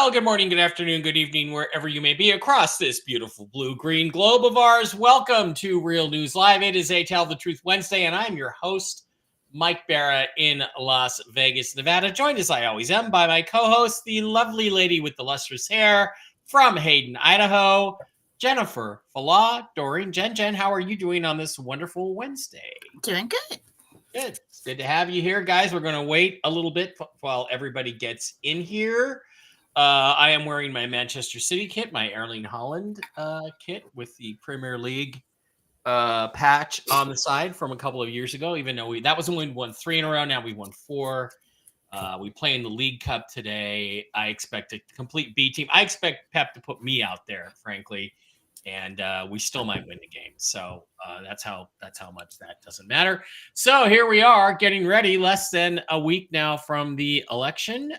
Well, good morning, good afternoon, good evening, wherever you may be across this beautiful blue-green globe of ours. Welcome to Real News Live. It is a Tell the Truth Wednesday, and I'm your host, Mike Barra in Las Vegas, Nevada, joined as I always am by my co-host, the lovely lady with the lustrous hair from Hayden, Idaho, Jennifer Falah Doreen. Jen, how are you doing on this wonderful Wednesday? Doing good. Good. It's good to have you here, guys. We're going to wait a little bit while everybody gets in here. I am wearing my Manchester City kit, my Erling Haaland kit with the Premier League patch on the side from a couple of years ago, even though that was when we won 3 in a row. Now we won 4. We play in the League Cup today. I expect a complete B team. I expect Pep to put me out there, frankly, and we still might win the game. So that's how much that doesn't matter. So here we are getting ready, less than a week now from the election.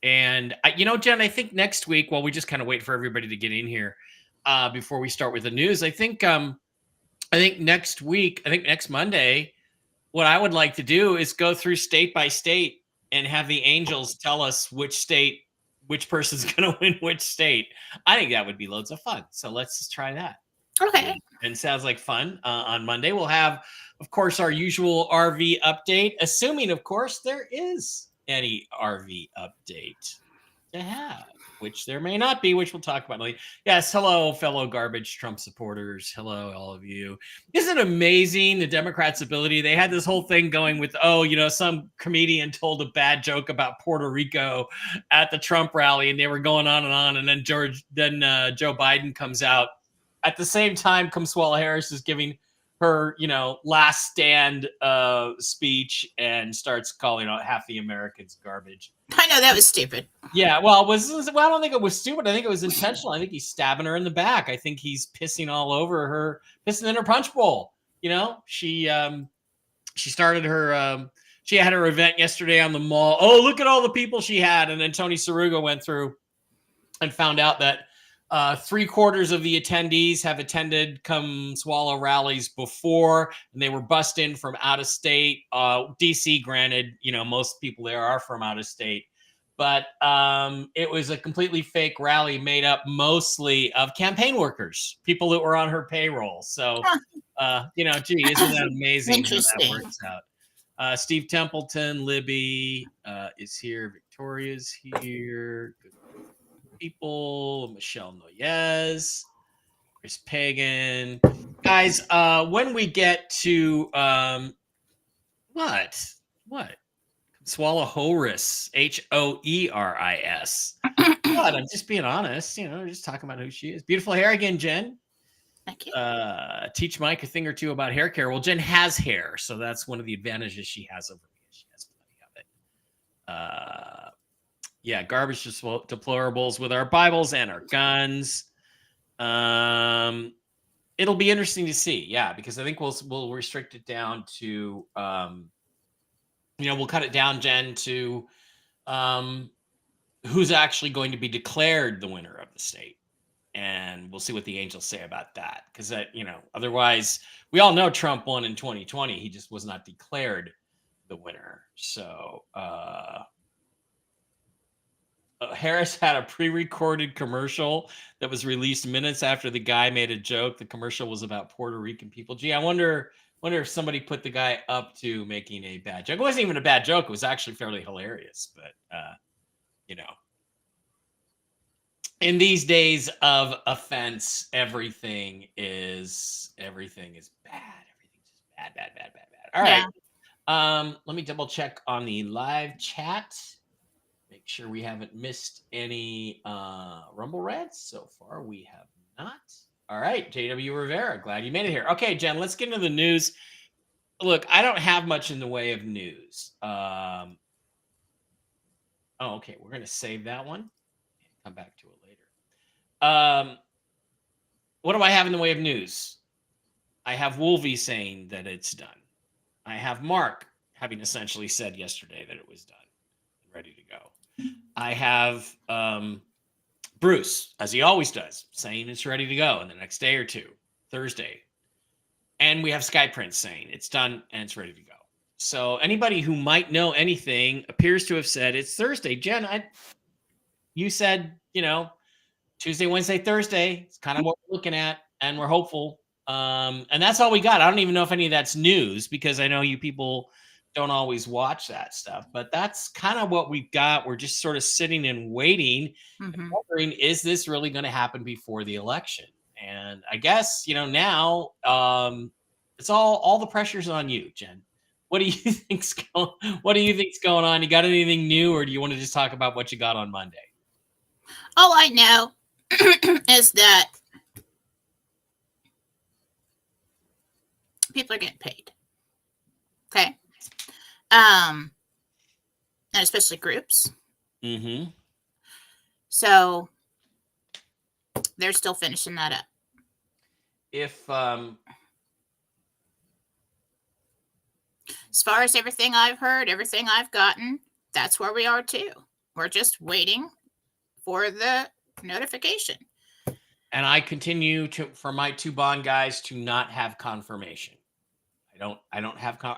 And Jen, I think next week, while we just kind of wait for everybody to get in here before we start with the news, I think next week, next Monday, what I would like to do is go through state by state and have the Angels tell us which person's going to win which state. I think that would be loads of fun. So let's just try that. Okay. And sounds like fun. On Monday, we'll have, of course, our usual RV update, assuming, of course, there is any RV update to have, which there may not be, which we'll talk about later. Yes, hello, fellow garbage Trump supporters. Hello, all of you. Isn't it amazing, the Democrats' ability? They had this whole thing going with, some comedian told a bad joke about Puerto Rico at the Trump rally, and they were going on, and then Joe Biden comes out. At the same time, Kamala Harris is giving her, last stand speech and starts calling out half the Americans garbage. I know, that was stupid. Yeah, well, I don't think it was stupid. I think it was intentional. I think he's stabbing her in the back. I think he's pissing all over her, pissing in her punch bowl. She started her, she had her event yesterday on the mall. Oh, look at all the people she had. And then Tony Sarugo went through and found out that 3/4 of the attendees have attended Come Swallow rallies before, and they were bussed in from out of state. DC, granted, most people there are from out of state, but it was a completely fake rally made up mostly of campaign workers, people that were on her payroll. So, gee, isn't that amazing how that works out? Steve Templeton, Libby is here. Victoria's here. Good people, Michelle Noyes, Chris Pagan. Guys, when we get to what? Swallow Horis, Hoeris. What? I'm just being honest, just talking about who she is. Beautiful hair again, Jen. Thank you. Teach Mike a thing or two about hair care. Well, Jen has hair, so that's one of the advantages she has over me. She has plenty of it. Yeah, garbage deplorables with our Bibles and our guns. It'll be interesting to see, yeah, because I think we'll restrict it down to, we'll cut it down, Jen, to who's actually going to be declared the winner of the state, and we'll see what the Angels say about that. Because otherwise, we all know Trump won in 2020. He just was not declared the winner. So. Harris had a pre-recorded commercial that was released minutes after the guy made a joke. The commercial was about Puerto Rican people. Gee, I wonder if somebody put the guy up to making a bad joke. It wasn't even a bad joke. It was actually fairly hilarious. But, in these days of offense, everything is bad. Everything's just bad. All right. Yeah. Let me double check on the live chat. Make sure we haven't missed any Rumble Reds. So far, we have not. All right, JW Rivera, glad you made it here. Okay, Jen, let's get into the news. Look, I don't have much in the way of news. Okay, we're going to save that one and come back to it later. What do I have in the way of news? I have Wolvie saying that it's done. I have Mark having essentially said yesterday that it was done and ready to go. I have Bruce, as he always does, saying it's ready to go in the next day or two, Thursday. And we have Sky Prince saying it's done and it's ready to go. So anybody who might know anything appears to have said it's Thursday. Jen, you said, Tuesday, Wednesday, Thursday. It's kind of what we're looking at, and we're hopeful. And that's all we got. I don't even know if any of that's news because I know you people don't always watch that stuff, but that's kind of what we've got. We're just sort of sitting and waiting, wondering, is this really going to happen before the election? And I guess, now it's all the pressure's on you, Jen. What do you think's going on? You got anything new, or do you want to just talk about what you got on Monday? All I know is that people are getting paid. Okay. And especially groups. Mm-hmm. So they're still finishing that up. If as far as everything I've heard, everything I've gotten, that's where we are too. We're just waiting for the notification. And I continue for my 2 bond guys to not have confirmation. I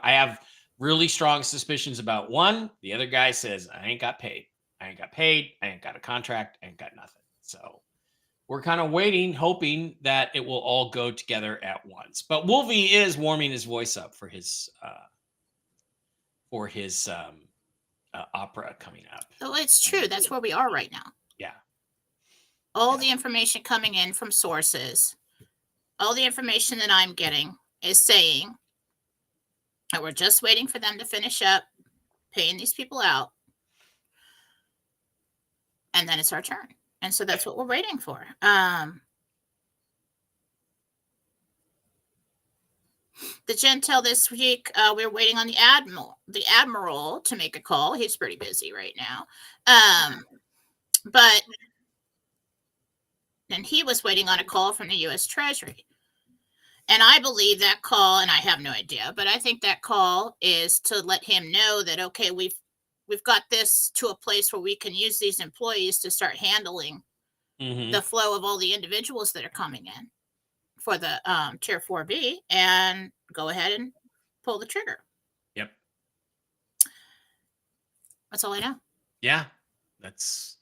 have really strong suspicions about one. The other guy says, I ain't got paid. I ain't got a contract. I ain't got nothing. So we're kind of waiting, hoping that it will all go together at once. But Wolvie is warming his voice up for his opera coming up. Oh, it's true. That's where we are right now. Yeah. All the information coming in from sources, all the information that I'm getting is saying that we're just waiting for them to finish up paying these people out. And then it's our turn. And so that's what we're waiting for. The Gentel this week, we're waiting on the admiral to make a call. He's pretty busy right now. But then he was waiting on a call from the U.S. Treasury. And I believe that call, and I have no idea, but I think that call is to let him know that, okay, we've got this to a place where we can use these employees to start handling the flow of all the individuals that are coming in for the Tier 4B and go ahead and pull the trigger. Yep. That's all I know. Yeah. That's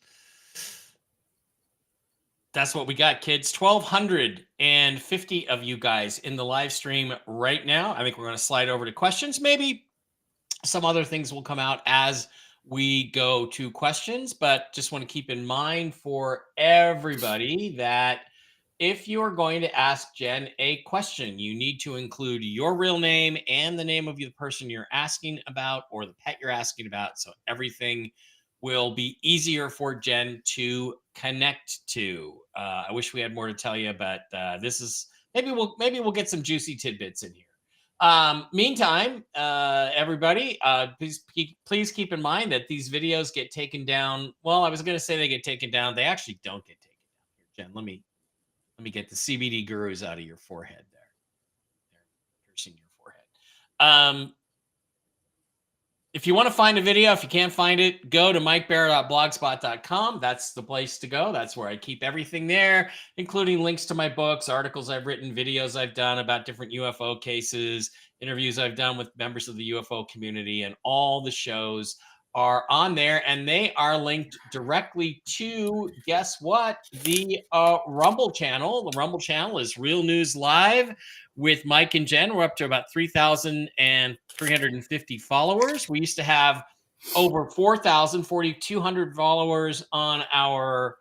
what we got, kids. 1,250 of you guys in the live stream right now. I think we're going to slide over to questions. Maybe some other things will come out as we go to questions, but just want to keep in mind for everybody that if you're going to ask Jen a question, you need to include your real name and the name of the person you're asking about or the pet you're asking about. So everything will be easier for Jen to connect to. I wish we had more to tell you, but this is maybe we'll get some juicy tidbits in here. Meantime, everybody, please keep in mind that these videos get taken down. Well, I was going to say they get taken down. They actually don't get taken down here. Jen, let me get the CBD gurus out of your forehead there. They're piercing your forehead. If you want to find a video, if you can't find it, go to mikebarra.blogspot.com. That's the place to go. That's where I keep everything there, including links to my books, articles I've written, videos I've done about different UFO cases, interviews I've done with members of the UFO community, and all the shows are on there, and they are linked directly to, guess what, the Rumble channel. The Rumble channel is Real News Live with Mike and Jen. We're up to about 3,350 followers. We used to have over 4,200 followers on our,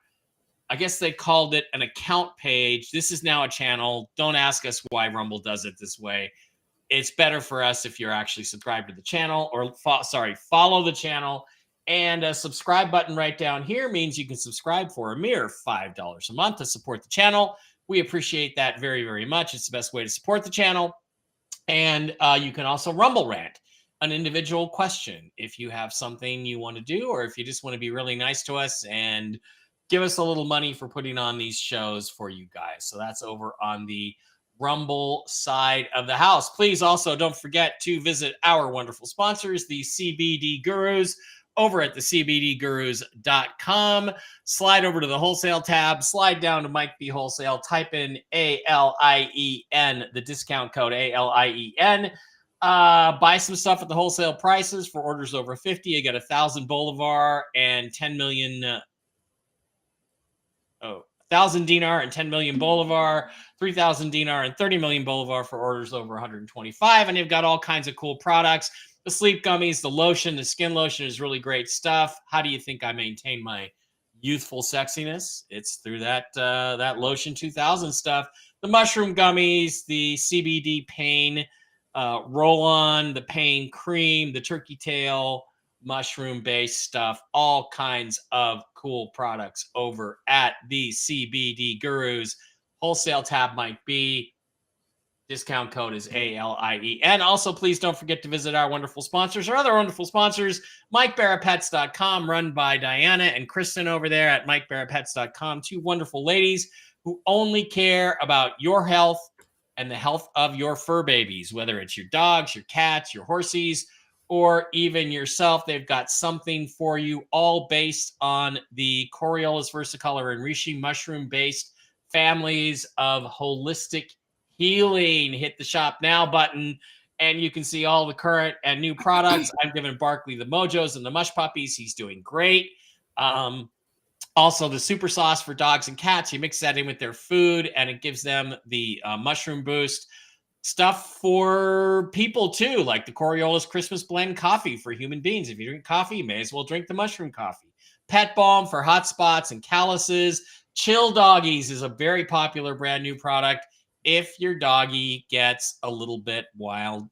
I guess they called it an account page. This is now a channel. Don't ask us why Rumble does it this way. It's better for us if you're actually subscribed to the channel or follow the channel. And a subscribe button right down here means you can subscribe for a mere $5 a month to support the channel. We appreciate that very, very much. It's the best way to support the channel. And you can also Rumble rant an individual question if you have something you want to do, or if you just want to be really nice to us and give us a little money for putting on these shows for you guys. So that's over on the Rumble side of the house. Please also don't forget to visit our wonderful sponsors, the CBD Gurus, over at thecbdgurus.com. Slide over to the wholesale tab, slide down to Mike B Wholesale, type in ALIEN, the discount code ALIEN. Buy some stuff at the wholesale prices for orders over 50. You get 1,000 Bolivar and 10 million 1,000 dinar and 10 million bolivar, 3,000 dinar and 30 million bolivar for orders over 125. And they've got all kinds of cool products. The sleep gummies, the lotion, the skin lotion is really great stuff. How do you think I maintain my youthful sexiness? It's through that lotion 2000 stuff. The mushroom gummies, the CBD pain roll on, the pain cream, the turkey tail, mushroom based stuff, all kinds of cool products over at the CBD Gurus. Wholesale tab might be. Discount code is ALIE. And also, please don't forget to visit our wonderful sponsors, our other wonderful sponsors, MikeBarrettPets.com, run by Diana and Kristen over there at MikeBarrettPets.com. Two wonderful ladies who only care about your health and the health of your fur babies, whether it's your dogs, your cats, your horsies, or even yourself. They've got something for you, all based on the Coriolis versicolor and reishi mushroom-based families of holistic healing. Hit the shop now button and you can see all the current and new products. I'm giving Barkley the Mojos and the Mush Puppies. He's doing great. Also, the super sauce for dogs and cats. You mix that in with their food and it gives them the mushroom boost. Stuff for people too, like the Coriolis Christmas Blend coffee for human beings. If you drink coffee, you may as well drink the mushroom coffee. Pet balm for hot spots and calluses. Chill Doggies is a very popular brand new product. If your doggy gets a little bit wild,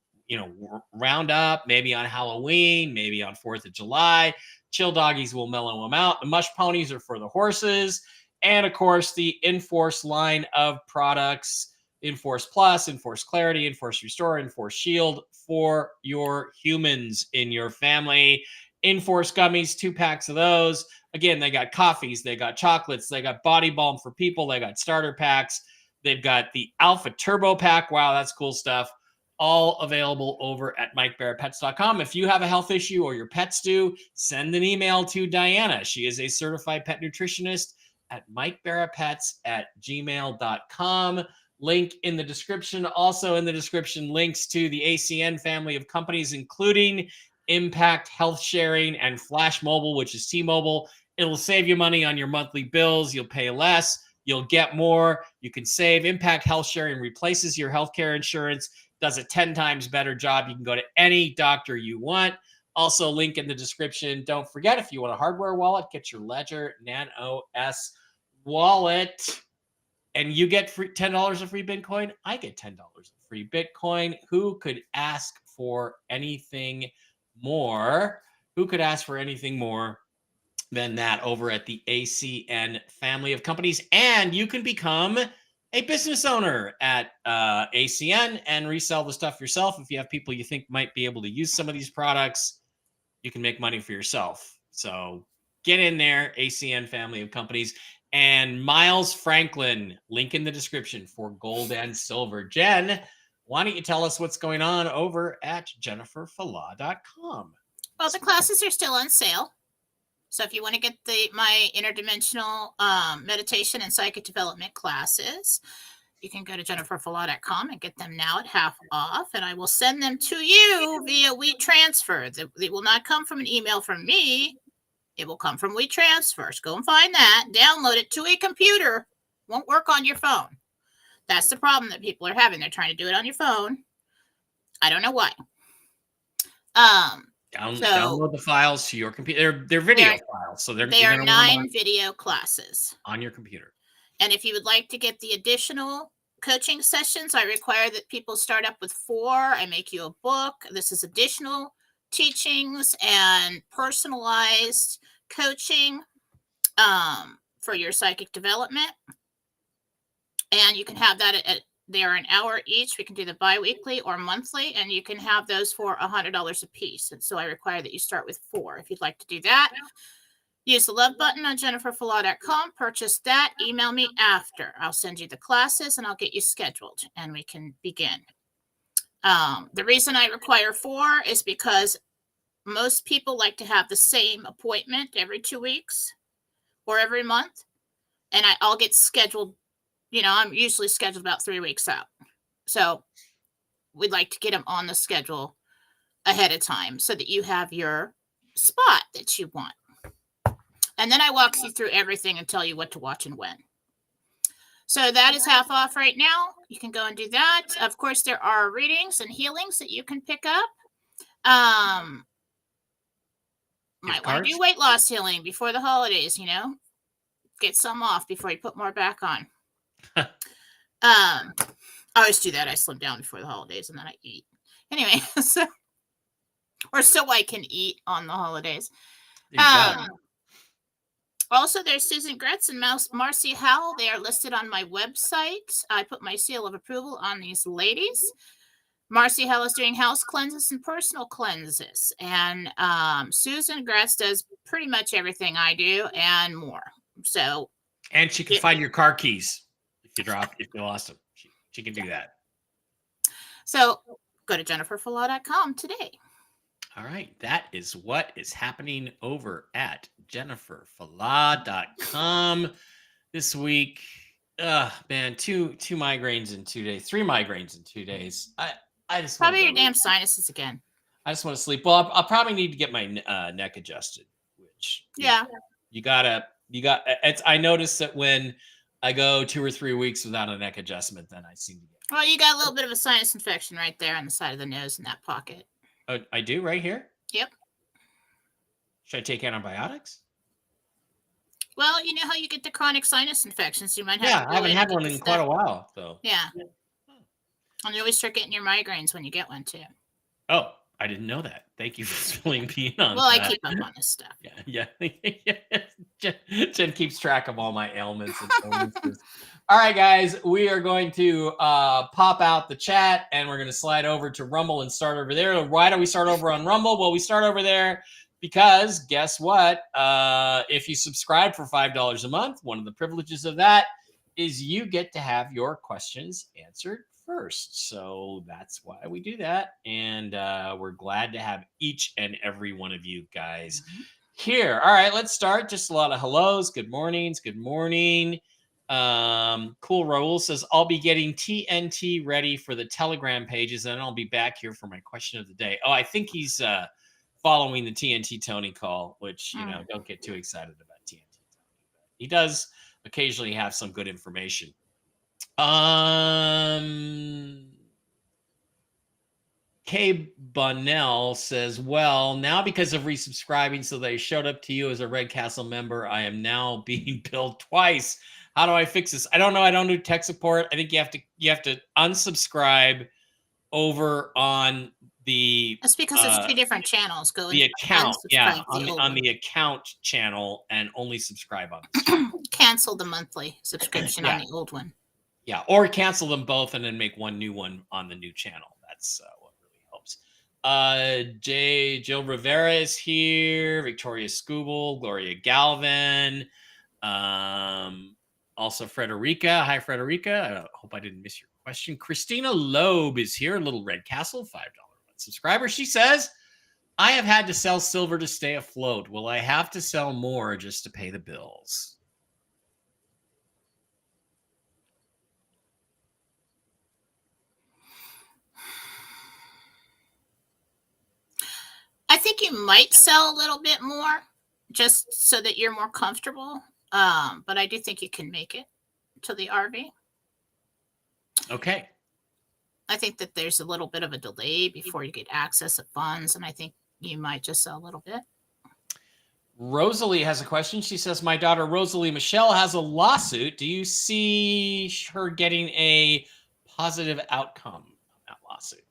round up, maybe on Halloween, maybe on 4th of July, Chill Doggies will mellow them out. The Mush Ponies are for the horses. And of course, the Enforce line of products, Enforce Plus, Enforce Clarity, Enforce Restore, Enforce Shield for your humans in your family. Enforce gummies, 2 packs of those. Again, they got coffees, they got chocolates, they got body balm for people, they got starter packs. They've got the Alpha Turbo Pack. Wow, that's cool stuff. All available over at MikeBarrettPets.com. If you have a health issue or your pets do, send an email to Diana. She is a certified pet nutritionist at MikeBarrettPets@gmail.com. Link in the description. Also in the description, links to the ACN family of companies, including Impact Health Sharing and Flash Mobile, which is T-Mobile. It'll save you money on your monthly bills. You'll pay less. You'll get more. You can save. Impact Health Sharing replaces your healthcare insurance, does a 10 times better job. You can go to any doctor you want. Also, link in the description. Don't forget, if you want a hardware wallet, get your Ledger Nano S wallet. And you get $10 of free Bitcoin. I get $10 of free Bitcoin. Who could ask for anything more? Who could ask for anything more than that over at the ACN family of companies? And you can become a business owner at ACN and resell the stuff yourself. If you have people you think might be able to use some of these products, you can make money for yourself. So get in there, ACN family of companies. And Miles Franklin, link in the description for gold and silver. Jen, why don't you tell us what's going on over at JenniferFala.com? Well, the classes are still on sale. So if you want to get my interdimensional meditation and psychic development classes, you can go to JenniferFala.com and get them now at half off. And I will send them to you via WeTransfer. They will not come from an email from me. It will come from WeTransfer. So go and find that. Download it to a computer. Won't work on your phone. That's the problem that people are having. They're trying to do it on your phone. I don't know why. Download the files to your computer. They're video files, so they are 9 video classes on your computer. And if you would like to get the additional coaching sessions, I require that people start up with 4. I make you a book. This is additional teachings and personalized coaching for your psychic development. And you can have that they're an hour each. We can do the bi-weekly or monthly, and you can have those for $100 a piece. And so I require that you start with 4. If you'd like to do that, use the love button on JenniferFala.com. Purchase that. Email me after. I'll send you the classes, and I'll get you scheduled, and we can begin. The reason I require 4 is because most people like to have the same appointment every 2 weeks or every month, and I'll get scheduled. I'm usually scheduled about 3 weeks out. So we'd like to get them on the schedule ahead of time so that you have your spot that you want. And then I walk you through everything and tell you what to watch and when. So that is half off right now. You can go and do that. Of course, there are readings and healings that you can pick up. Might want to do weight loss healing before the holidays, Get some off before you put more back on. I always do that. I slim down before the holidays and then I eat. Anyway, so I can eat on the holidays. Also, there's Susan Gretz and Marcy Howell. They are listed on my website. I put my seal of approval on these ladies. Marcy Howell is doing house cleanses and personal cleanses. And Susan Gretz does pretty much everything I do and more. So, and she can find your car keys if you lost them. She can do that. So go to jenniferfalaw.com today. All right. That is what is happening over at jenniferfalaw.com this week. Man, two migraines in 2 days, 3 migraines in 2 days. I just probably your damn sinuses again. I just want to sleep. Well, I'll probably need to get my neck adjusted, which you got it's. I noticed that when I go 2 or 3 weeks without a neck adjustment, then I seem to get. Well, you got a little bit of a sinus infection right there on the side of the nose in that pocket. Oh, I do right here? Yep. Should I take antibiotics? Well, you know how you get the chronic sinus infections. You might have. Yeah, I haven't had one in quite a while, though. Yeah. And you always start getting your migraines when you get one, too. Oh, I didn't know that. Thank you for filling me in on that. Well, I keep up on this stuff. Yeah. Jen keeps track of all my ailments and illnesses. All right, guys, we are going to pop out the chat, and we're going to slide over to Rumble and start over there. Why do we start over on Rumble? Well, we start over there because guess what? If you subscribe for $5 a month, one of the privileges of that is you get to have your questions answered first. So that's why we do that. And we're glad to have each and every one of you guys here. All right, let's start. Just a lot of hellos. Good mornings. Good morning. Cool Raul says, I'll be getting TNT ready for the Telegram pages, and I'll be back here for my question of the day. Oh, I think he's following the TNT Tony call, which, don't get too excited about TNT Tony. He does occasionally have some good information. K. Bunnell says, well, now because of resubscribing, so they showed up to you as a Red Castle member, I am now being billed twice. How do I fix this? I don't know. I don't do tech support. I think you have to unsubscribe over on the. That's because it's 2 different channels. Go the account, on the account channel, and only subscribe on this channel. Cancel the monthly subscription on the old one. Yeah, or cancel them both and then make one new one on the new channel. That's what really helps. Jill Rivera is here. Victoria Scooble, Gloria Galvin. Also Frederica. Hi, Frederica. I hope I didn't miss your question. Christina Loeb is here. Little Red Castle, $5 subscriber. She says, I have had to sell silver to stay afloat. Will I have to sell more just to pay the bills? I think you might sell a little bit more just so that you're more comfortable. But I do think you can make it to the RV. Okay. I think that there's a little bit of a delay before you get access of funds, and I think you might just sell a little bit. Rosalie has a question. She says, my daughter Rosalie Michelle has a lawsuit. Do you see her getting a positive outcome on that lawsuit?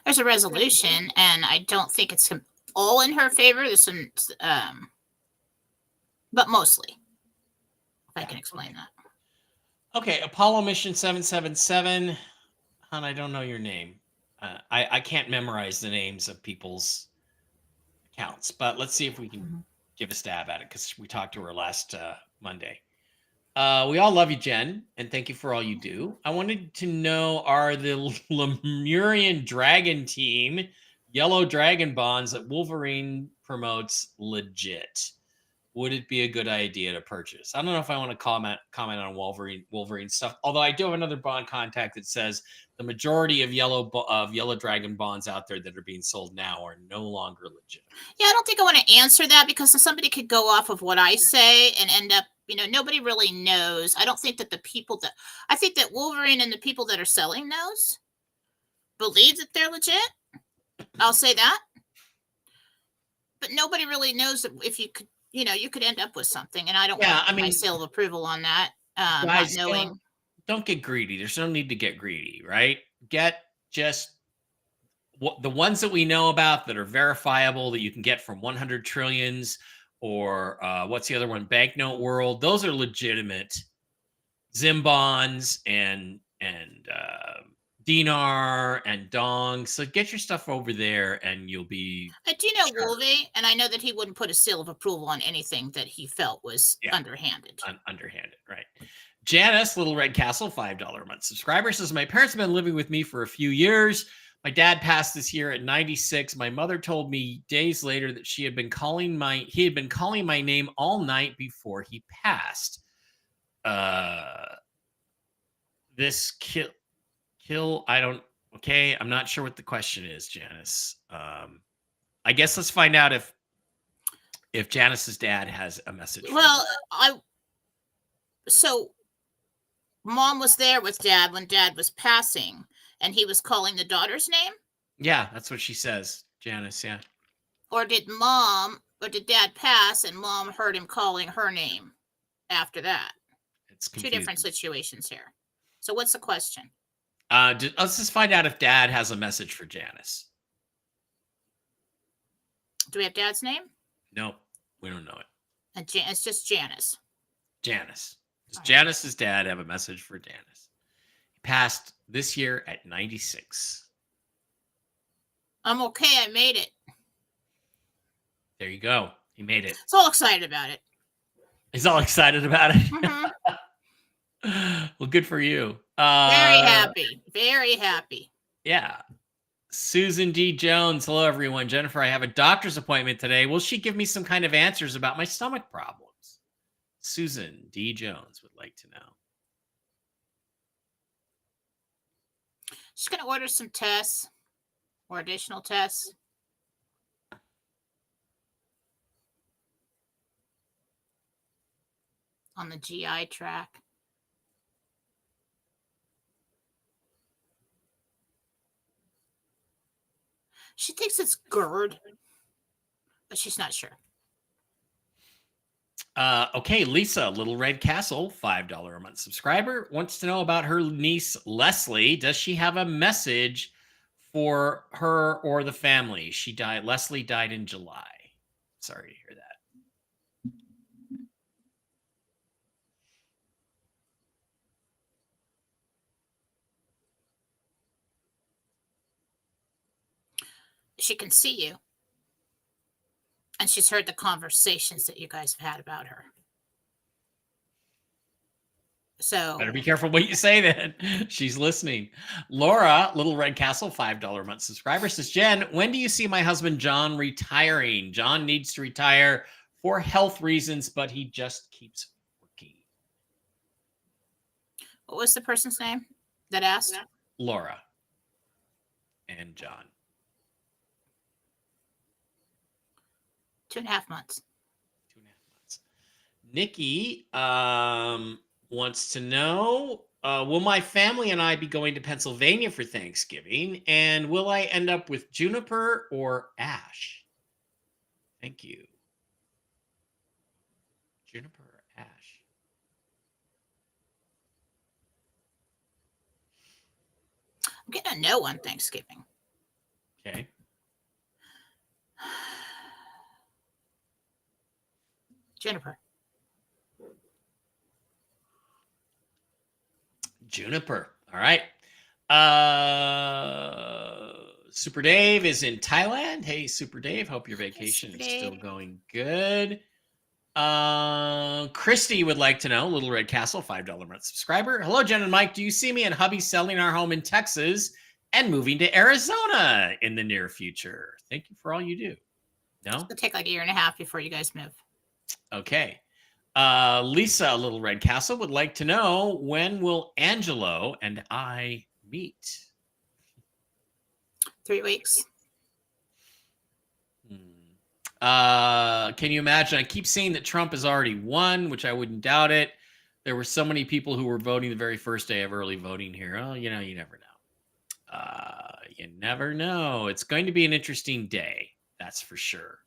There's a resolution, and I don't think it's all in her favor. There's some, but mostly, if I can explain that. Okay, Apollo Mission 777. Hon, I don't know your name. I can't memorize the names of people's accounts, but let's see if we can give a stab at it because we talked to her last Monday. We all love you, Jen, and thank you for all you do. I wanted to know, are the Lemurian Dragon team yellow dragon bonds that Wolverine promotes legit? would it be a good idea to purchase? I don't know if I want to comment on Wolverine stuff. Although I do have another bond contact that says the majority of Yellow Dragon bonds out there that are being sold now are no longer legit. Yeah, I don't think I want to answer that because somebody could go off of what I say and end up, nobody really knows. I don't think that I think that Wolverine and the people that are selling those believe that they're legit. I'll say that. But nobody really knows if you could, you could end up with something. And I don't want my seal of approval on that. Guys, not knowing. Don't get greedy. There's no need to get greedy, right? Get just the ones that we know about that are verifiable that you can get from 100 trillions or what's the other one? Banknote World. Those are legitimate Zim bonds and dinar and dong. So get your stuff over there and you'll be. I do know Wolvie, and I know that he wouldn't put a seal of approval on anything that he felt was underhanded. Underhanded, right. Janice, Little Red Castle, $5 a month subscriber, says, my parents have been living with me for a few years. My dad passed this year at 96. My mother told me days later that he had been calling my name all night before he passed. This I'm not sure what the question is, Janice. I guess let's find out if Janice's dad has a message. Well, so mom was there with dad when dad was passing, and he was calling the daughter's name? Yeah, that's what she says, Janice, yeah. Or did dad pass and mom heard him calling her name after that? It's confusing. Two different situations here. So what's the question? Let's just find out if dad has a message for Janice. Do we have dad's name? No, we don't know it. And it's just Janice. Janice. Does Janice's dad have a message for Janice? He passed this year at 96. I'm okay. I made it. There you go. He made it. He's all excited about it. He's all excited about it. Mm-hmm. Well, good for you. Very happy. Very happy. Yeah. Susan D. Jones. Hello, everyone. Jennifer, I have a doctor's appointment today. Will she give me some kind of answers about my stomach problems? Susan D. Jones would like to know. She's going to order some tests or additional tests. On the GI tract. She thinks it's GERD, but she's not sure. Okay, Lisa, Little Red Castle, $5 a month subscriber, wants to know about her niece, Leslie. Does she have a message for her or the family? Leslie died in July. Sorry to hear that. She can see you. And she's heard the conversations that you guys have had about her. So better be careful what you say then. She's listening. Laura, Little Red Castle, $5 a month subscriber, says, Jen, when do you see my husband John retiring? John needs to retire for health reasons, but he just keeps working. What was the person's name that asked? Laura and John. 2.5 months. 2.5 months. Nikki wants to know, will my family and I be going to Pennsylvania for Thanksgiving? And will I end up with juniper or ash? Thank you. Juniper or ash? I'm getting a no on Thanksgiving. Okay. Juniper. Juniper. All right. Super Dave is in Thailand. Hey, Super Dave. Hope your vacation is still going good. Christy would like to know, Little Red Castle, $5 a month subscriber. Hello, Jen and Mike. Do you see me and hubby selling our home in Texas and moving to Arizona in the near future? Thank you for all you do. No? It'll take like 1.5 years before you guys move. Okay. Lisa, Little Red Castle, would like to know, when will Angelo and I meet? 3 weeks. Can you imagine? I keep seeing that Trump has already won, which I wouldn't doubt it. There were so many people who were voting the very first day of early voting here. Oh, you never know. You never know. It's going to be an interesting day. That's for sure.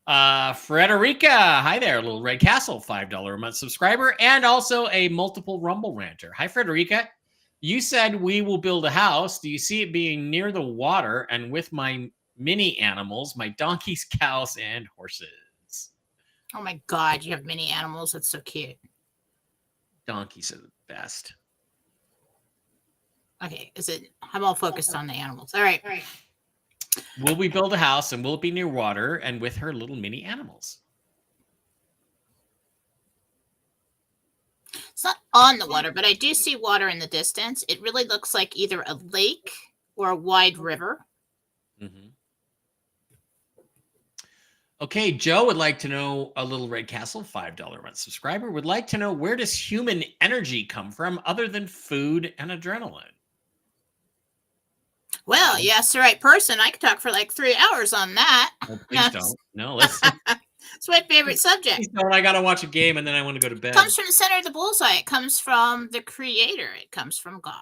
Frederica, hi there, Little Red Castle, $5 a month subscriber, and also a multiple Rumble ranter. Hi, Frederica. You said we will build a house. Do you see it being near the water and with my mini animals, my donkeys, cows, and horses? Oh my God, you have mini animals. That's so cute. Donkeys are the best. Okay, I'm all focused on the animals. All right. Will we build a house and will it be near water and with her little mini animals? It's not on the water, but I do see water in the distance. It really looks like either a lake or a wide river. Mm-hmm. Okay, Joe would like to know, a Little Red Castle, $5 a month subscriber, would like to know, where does human energy come from other than food and adrenaline? Well, you asked the right person. I could talk for like 3 hours on that. Oh, please don't. No, let's. It's my favorite subject. Please don't. I got to watch a game and then I want to go to bed. It comes from the center of the bullseye. It comes from the creator. It comes from God.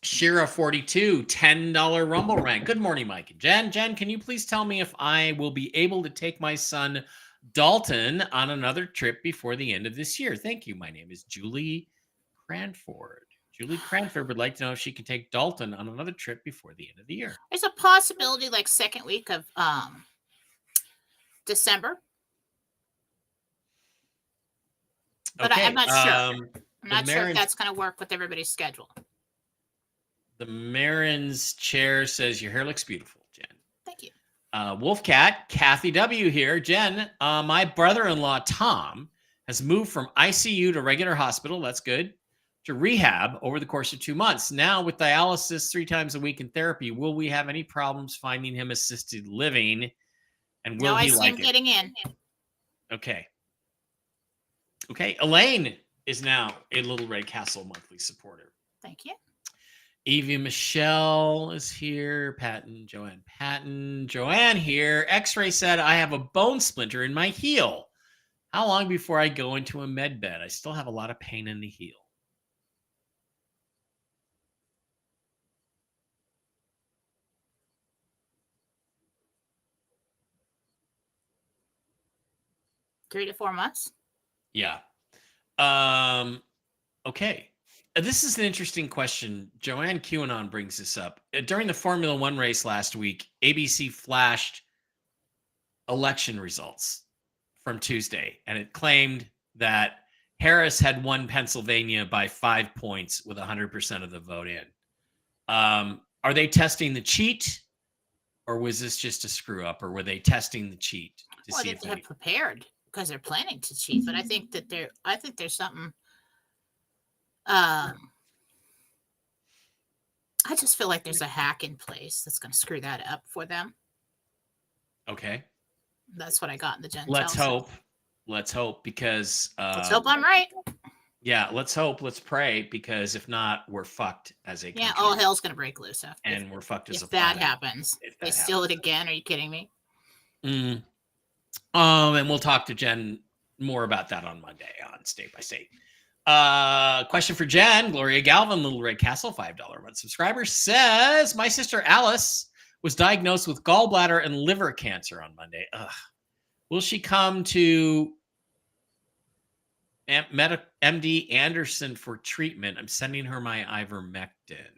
Shira42, $10 Rumble rank. Good morning, Mike and Jen. Jen, can you please tell me if I will be able to take my son Dalton on another trip before the end of this year? Thank you. My name is Julie Cranford. Julie Cranford would like to know if she can take Dalton on another trip before the end of the year. There's a possibility like second week of December. But Okay, I'm not sure. I'm not sure if that's going to work with everybody's schedule. The Marin's chair says your hair looks beautiful, Jen. Thank you. Wolfcat, Kathy W. here. Jen, my brother-in-law, Tom, has moved from ICU to regular hospital. That's good. To rehab over the course of 2 months. Now, with dialysis 3 times a week in therapy, will we have any problems finding him assisted living? And will he like it? I see him getting in. Okay. Okay. Elaine is now a Little Red Castle monthly supporter. Thank you. Evie Michelle is here. Joanne Patton. Joanne here. X-Ray said, I have a bone splinter in my heel. How long before I go into a med bed? I still have a lot of pain in the heel. Three to 4 months. Yeah. Okay. This is an interesting question. Joanne QAnon brings this up. During the Formula One race last week, ABC flashed election results from Tuesday, and it claimed that Harris had won Pennsylvania by 5 points with 100% of the vote in. Are they testing the cheat, or was this just a screw up, or were they testing the cheat to see if they have prepared because they're planning to cheat? But I think there's something. I just feel like there's a hack in place that's going to screw that up for them. Okay. That's what I got in the Gen. Let's hope. Let's hope, because let's hope I'm right. Yeah, let's hope. Let's pray, because if not, we're fucked as a country. Yeah, all hell's going to break loose after. And we're fucked as a planet. If that happens. They steal it again. Are you kidding me? And we'll talk to Jen more about that on Monday on State by State. Question for Jen. Gloria Galvin, Little Red Castle, $5 a month subscriber, says, my sister Alice was diagnosed with gallbladder and liver cancer on Monday. Ugh. Will she come to MD Anderson for treatment? I'm sending her my ivermectin.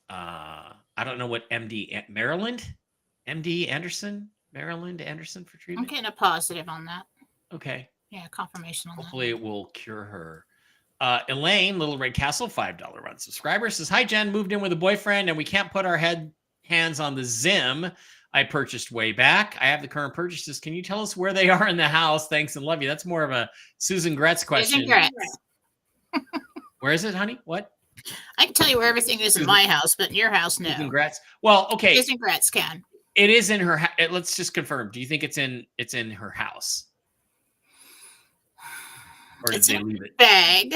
I don't know what Maryland Anderson for treatment. I'm getting a positive on that. Okay. Yeah, confirmation on Hopefully it will cure her. Elaine, Little Red Castle, $5 run subscriber, says, hi, Jen, moved in with a boyfriend and we can't put our hands on the Zim I purchased way back. I have the current purchases. Can you tell us where they are in the house? Thanks and love you. That's more of a Susan Gretz question. Susan Gretz. Where is it, honey? What? I can tell you where everything is in my house, but in your house, no. Susan Gretz. Well, okay. Susan Gretz can. It is in her. Let's just confirm. Do you think it's in her house, or did It's they in a leave it? bag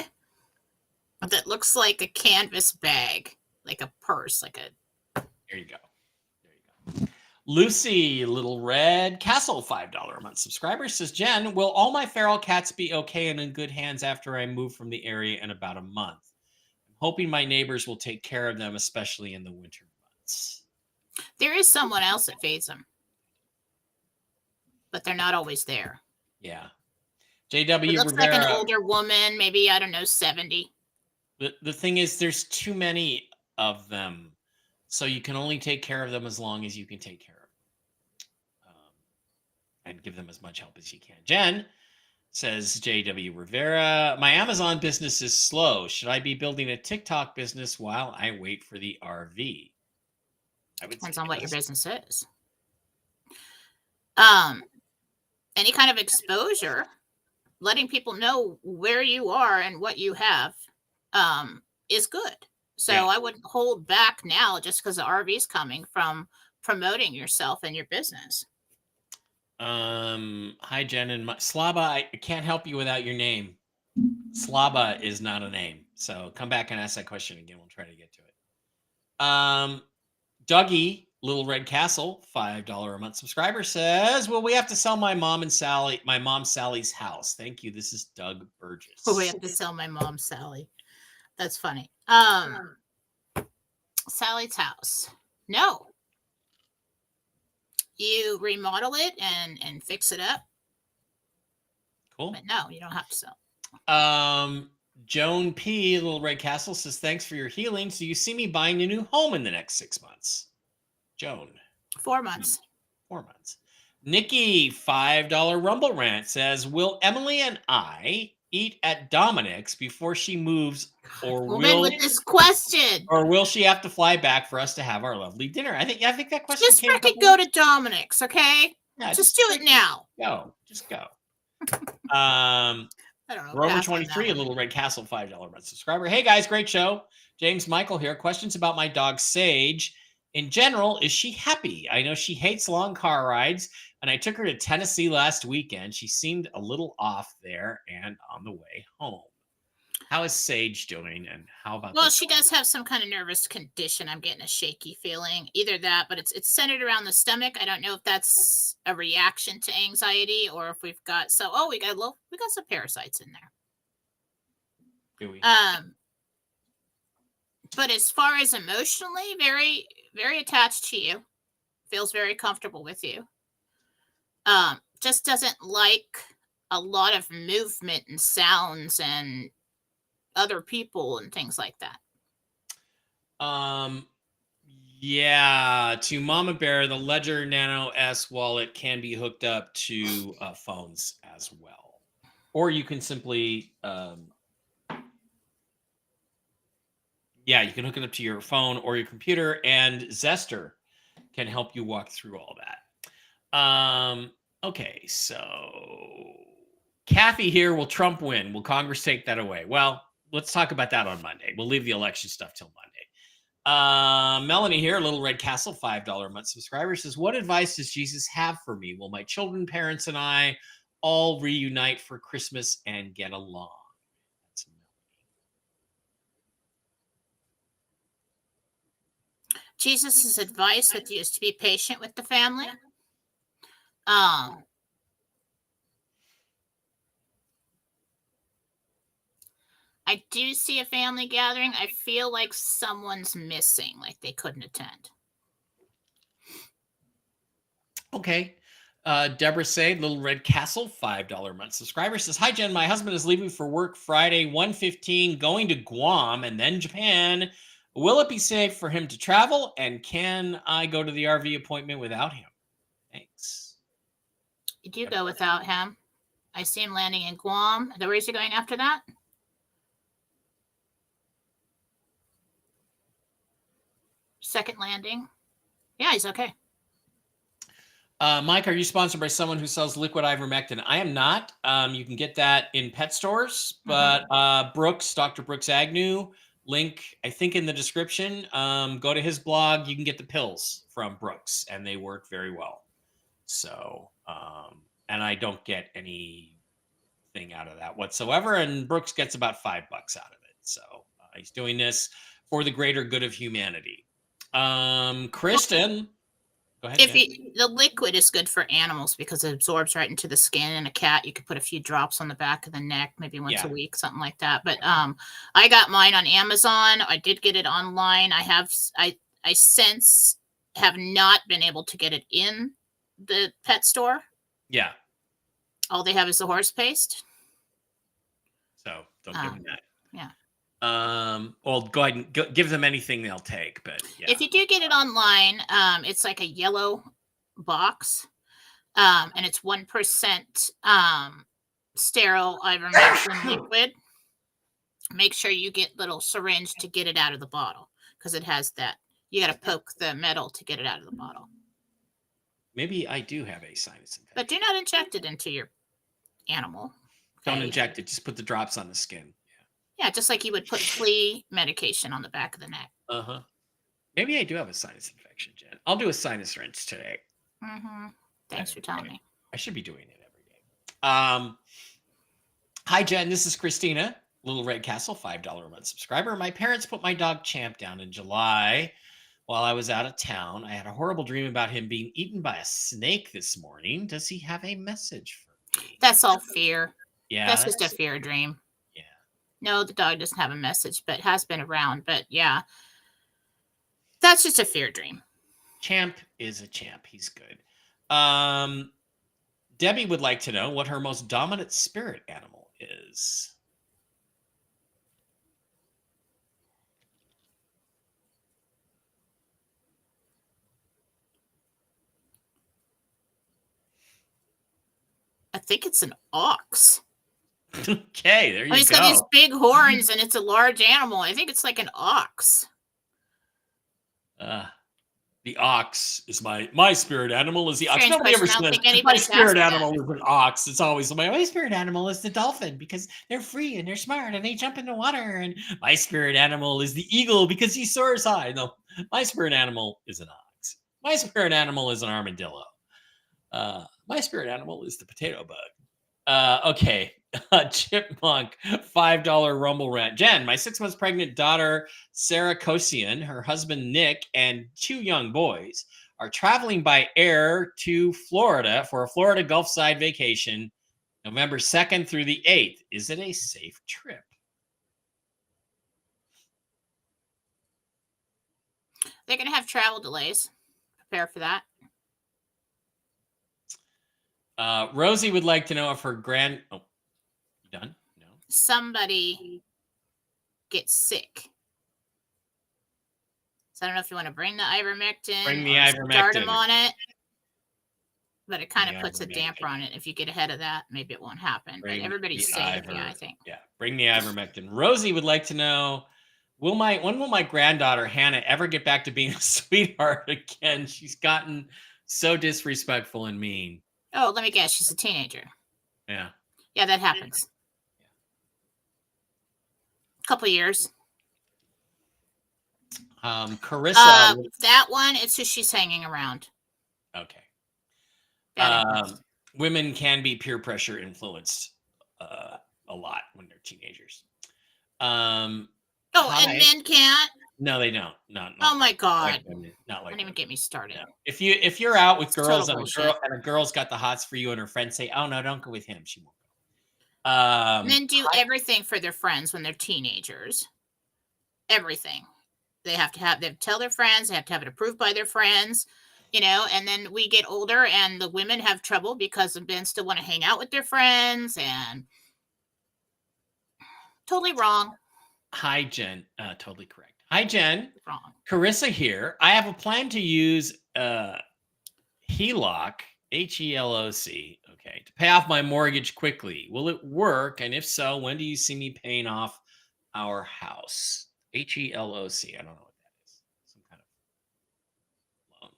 that looks like a canvas bag, like a purse, like a. There you go. Lucy, Little Red Castle, $5 a month subscriber says, Jen, will all my feral cats be okay and in good hands after I move from the area in about a month? I'm hoping my neighbors will take care of them, especially in the winter months. There is someone else that feeds them, but they're not always there. Yeah. It JW looks Rivera. like an older woman, maybe, I don't know, 70. The thing is, there's too many of them. So you can only take care of them as long as you can take care of them. And give them as much help as you can. Jen says, JW Rivera, my Amazon business is slow. Should I be building a TikTok business while I wait for the RV? Depends on what your yes. business is. Any kind of exposure, letting people know where you are and what you have, is good. So Yeah. I wouldn't hold back now just because the RV is coming from promoting yourself and your business. Hi, Jen and Slaba. I can't help you without your name. Slaba is not a name. So come back and ask that question again. We'll try to get to it. Dougie, Little Red Castle, $5 a month subscriber says, well, we have to sell my mom Sally's house. Thank you. This is Doug Burgess. We have to sell my mom Sally. That's funny. Sally's house. No. You remodel it and fix it up. Cool. But no, you don't have to sell. Joan P, Little Red Castle says, thanks for your healing. So you see me buying a new home in the next 6 months. Joan. 4 months. 4 months. Nikki, $5 Rumble Rant says, will Emily and I eat at Dominic's before she moves, or with this question, or will she have to fly back for us to have our lovely dinner? I think that question just freaking go to Dominic's, okay? Yeah, just do it now. Just go. I don't know. Rover 23, a Little Red Castle, $5 month subscriber. Hey guys, great show. James Michael here. Questions about my dog Sage. In general, is she happy? I know she hates long car rides, and I took her to Tennessee last weekend. She seemed a little off there and on the way home. How is Sage doing, and how about? Well, she does have some kind of nervous condition. I'm getting a shaky feeling. Either that, but it's centered around the stomach. I don't know if that's a reaction to anxiety or if we've got we got some parasites in there. Do we? But as far as emotionally, very, very attached to you, feels very comfortable with you. Just doesn't like a lot of movement and sounds and other people and things like that. Yeah, to Mama Bear, the Ledger Nano S wallet can be hooked up to phones as well, or you can simply you can hook it up to your phone or your computer, and Zester can help you walk through all that. Okay, so Kathy here, will Trump win? Will Congress take that away? Well, let's talk about that on Monday. We'll leave the election stuff till Monday. Melanie here, Little Red Castle, $5 a month subscriber, says, what advice does Jesus have for me? Will my children, parents, and I all reunite for Christmas and get along? That's Jesus' advice with you is to be patient with the family. I do see a family gathering. I feel like someone's missing, like they couldn't attend. Okay. Deborah Say, Little Red Castle, $5 a month subscriber, says, hi, Jen. My husband is leaving for work Friday, 1:15, going to Guam and then Japan. Will it be safe for him to travel? And can I go to the RV appointment without him? Thanks. You do go without him. I see him landing in Guam. Where is he going after that? Second landing. Yeah, he's okay. Mike, are you sponsored by someone who sells liquid ivermectin? I am not. You can get that in pet stores, but Dr. Brooks Agnew link, I think, in the description. Go to his blog. You can get the pills from Brooks, and they work very well. So, and I don't get anything out of that whatsoever. And Brooks gets about $5 out of it. So he's doing this for the greater good of humanity. Kristen, go ahead. The liquid is good for animals because it absorbs right into the skin. And a cat, you could put a few drops on the back of the neck, maybe once a week, something like that. But I got mine on Amazon. I did get it online. I since have not been able to get it in the pet store. Yeah. All they have is the horse paste. So don't give them that. Yeah. Well, go ahead and give them anything they'll take. But yeah. If you do get it online, it's like a yellow box, and it's 1% sterile ivermectin liquid. Make sure you get little syringe to get it out of the bottle because it has that. You got to poke the metal to get it out of the bottle. Maybe I do have a sinus infection. But do not inject it into your animal. Okay? Don't inject it. Just put the drops on the skin. Yeah, just like you would put flea medication on the back of the neck. Uh-huh. Maybe I do have a sinus infection, Jen. I'll do a sinus rinse today. Mm-hmm. Thanks for telling me. I should be doing it every day. Hi, Jen. This is Christina, Little Red Castle, $5 a month subscriber. My parents put my dog Champ down in July while I was out of town. I had a horrible dream about him being eaten by a snake this morning. Does he have a message for me? That's all fear. Yeah. That's just a fear dream. Yeah. No, the dog doesn't have a message, but has been around. But yeah, that's just a fear dream. Champ is a champ. He's good. Debbie would like to know what her most dominant spirit animal is. I think it's an ox. Okay, there you go. He's got these big horns and it's a large animal. I think it's like an ox. The ox is my spirit animal is the ox. Nobody ever says my spirit animal is an ox. It's always my spirit animal is the dolphin because they're free and they're smart and they jump in the water. And my spirit animal is the eagle because he soars high. No, my spirit animal is an ox. My spirit animal is an armadillo. My spirit animal is the potato bug. Okay. Chipmunk, $5 Rumble rant. Jen, my 6 months pregnant daughter, Sarah Kosian, her husband, Nick, and 2 young boys are traveling by air to Florida for a Florida Gulf side vacation, November 2nd through the 8th. Is it a safe trip? They're going to have travel delays. Prepare for that. Rosie would like to know if her done? No. Somebody gets sick. So I don't know if you want to bring the ivermectin. Bring the ivermectin. Start them on it. But it kind of puts a damper on it. If you get ahead of that, maybe it won't happen. But everybody's safe, yeah, I think. Yeah, bring the ivermectin. Rosie would like to know, when will my granddaughter Hannah ever get back to being a sweetheart again? She's gotten so disrespectful and mean. Oh, let me guess. She's a teenager. Yeah. Yeah, that happens. Couple years. Carissa. That one, it's who she's hanging around. Okay. Women can be peer pressure influenced a lot when they're teenagers. And men can't? No, they don't. No. Oh my God. Not like don't even get me started. No. If you're out with girls and a girl's got the hots for you and her friends say, "Oh no, don't go with him," she won't go. Men do everything for their friends when they're teenagers. Everything. They have to tell their friends, they have to have it approved by their friends, and then we get older and the women have trouble because the men still want to hang out with their friends and totally wrong. Hi, Jen. Totally correct. Hi, Jen. Wrong. Carissa here. I have a plan to use HELOC, HELOC, okay, to pay off my mortgage quickly. Will it work? And if so, when do you see me paying off our house? HELOC. I don't know what that is. Some kind of loan.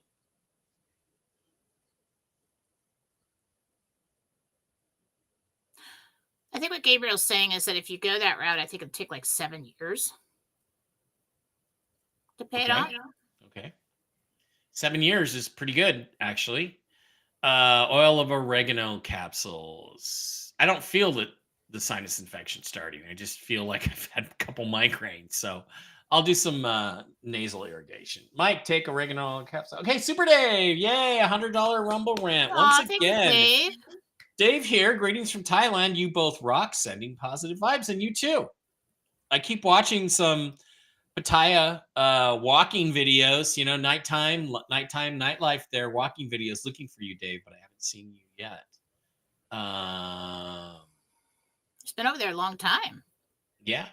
I think what Gabriel's saying is that if you go that route, I think it'll take like 7 years. to pay it Okay. off. Okay. 7 years is pretty good, actually. Oil of oregano capsules. I don't feel the sinus infection starting. I just feel like I've had a couple migraines. So I'll do some nasal irrigation. Mike, take oregano capsule. Okay, Super Dave. Yay, $100 Rumble rant. Once Aw, thank you, again, Dave. Dave here. Greetings from Thailand. You both rock, sending positive vibes, and you too. I keep watching some Pattaya walking videos, nighttime nightlife there, walking videos, looking for you, Dave, but I haven't seen you yet. It's been over there a long time. Yeah.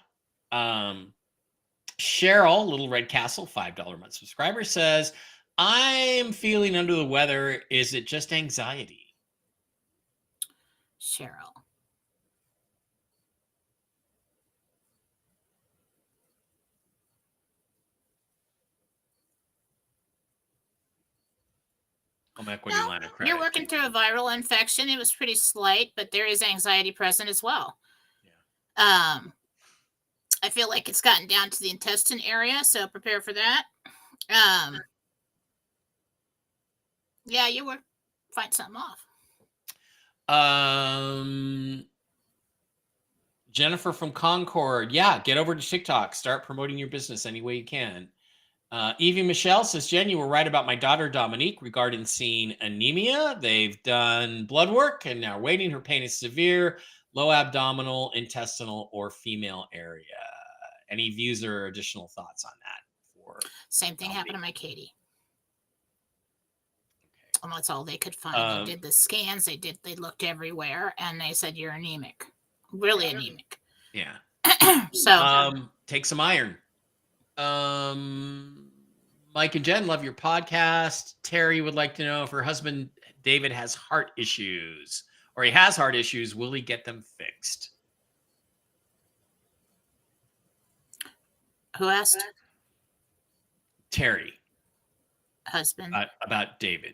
Cheryl, Little Red Castle, $5 month subscriber, says, I'm feeling under the weather. Is it just anxiety? Cheryl. Home equity line of credit. You're working through a viral infection. It was pretty slight, but there is anxiety present as well. Yeah. I feel like it's gotten down to the intestine area, so prepare for that. Yeah, you were fight something off. Jennifer from Concord. Yeah, get over to TikTok. Start promoting your business any way you can. Evie Michelle says, Jen, you were right about my daughter Dominique regarding seeing anemia. They've done blood work and now waiting. Her pain is severe, low abdominal, intestinal, or female area. Any views or additional thoughts on that? Same thing happened to my Katie. Okay. Well, that's all they could find. They did the scans. They looked everywhere, and they said you're anemic, really anemic. Yeah. So take some iron. Mike and Jen, love your podcast. Terry would like to know if her husband David has heart issues, or he has heart issues. Will he get them fixed? Who asked? Terry. Husband. About David.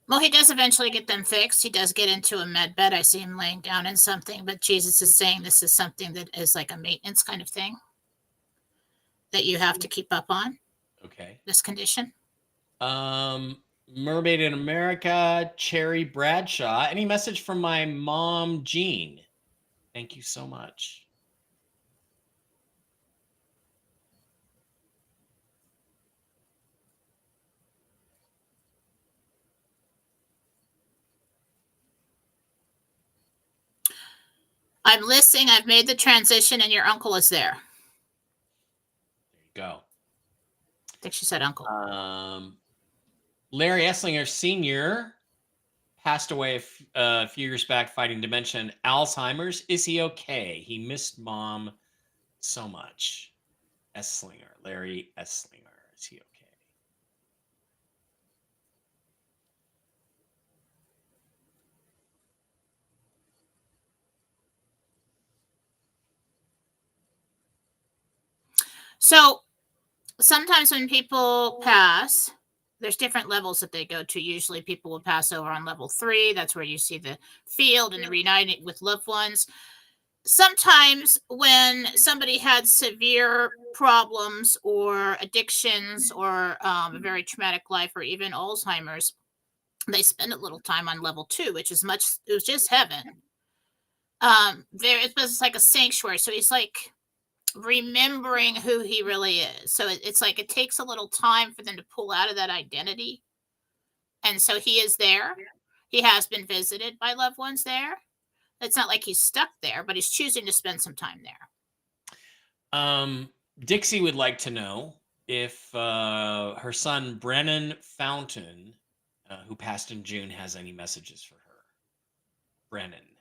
Well, he does eventually get them fixed. He does get into a med bed. I see him laying down in something, but Jesus is saying this is something that is like a maintenance kind of thing that you have to keep up on. Okay. This condition. Mermaid in America, Cherry Bradshaw. Any message from my mom, Jean? Thank you so much. I'm listening. I've made the transition, and your uncle is there. There you go. I think she said uncle. Larry Esslinger Sr. passed away a few years back fighting dementia and Alzheimer's. Is he okay? He missed mom so much. Esslinger, Larry Esslinger. Is he okay? So sometimes when people pass, there's different levels that they go to. Usually people will pass over on level 3. That's where you see the field and the reuniting with loved ones. Sometimes when somebody had severe problems or addictions or a very traumatic life or even Alzheimer's, they spend a little time on level 2, which is it was just heaven. It's like a sanctuary. So he's like remembering who he really is. So it's like it takes a little time for them to pull out of that identity. And so he is there. He has been visited by loved ones there. It's not like he's stuck there, but he's choosing to spend some time there. Dixie would like to know if her son Brennan Fountain, who passed in June, has any messages for her. Brennan Fountain.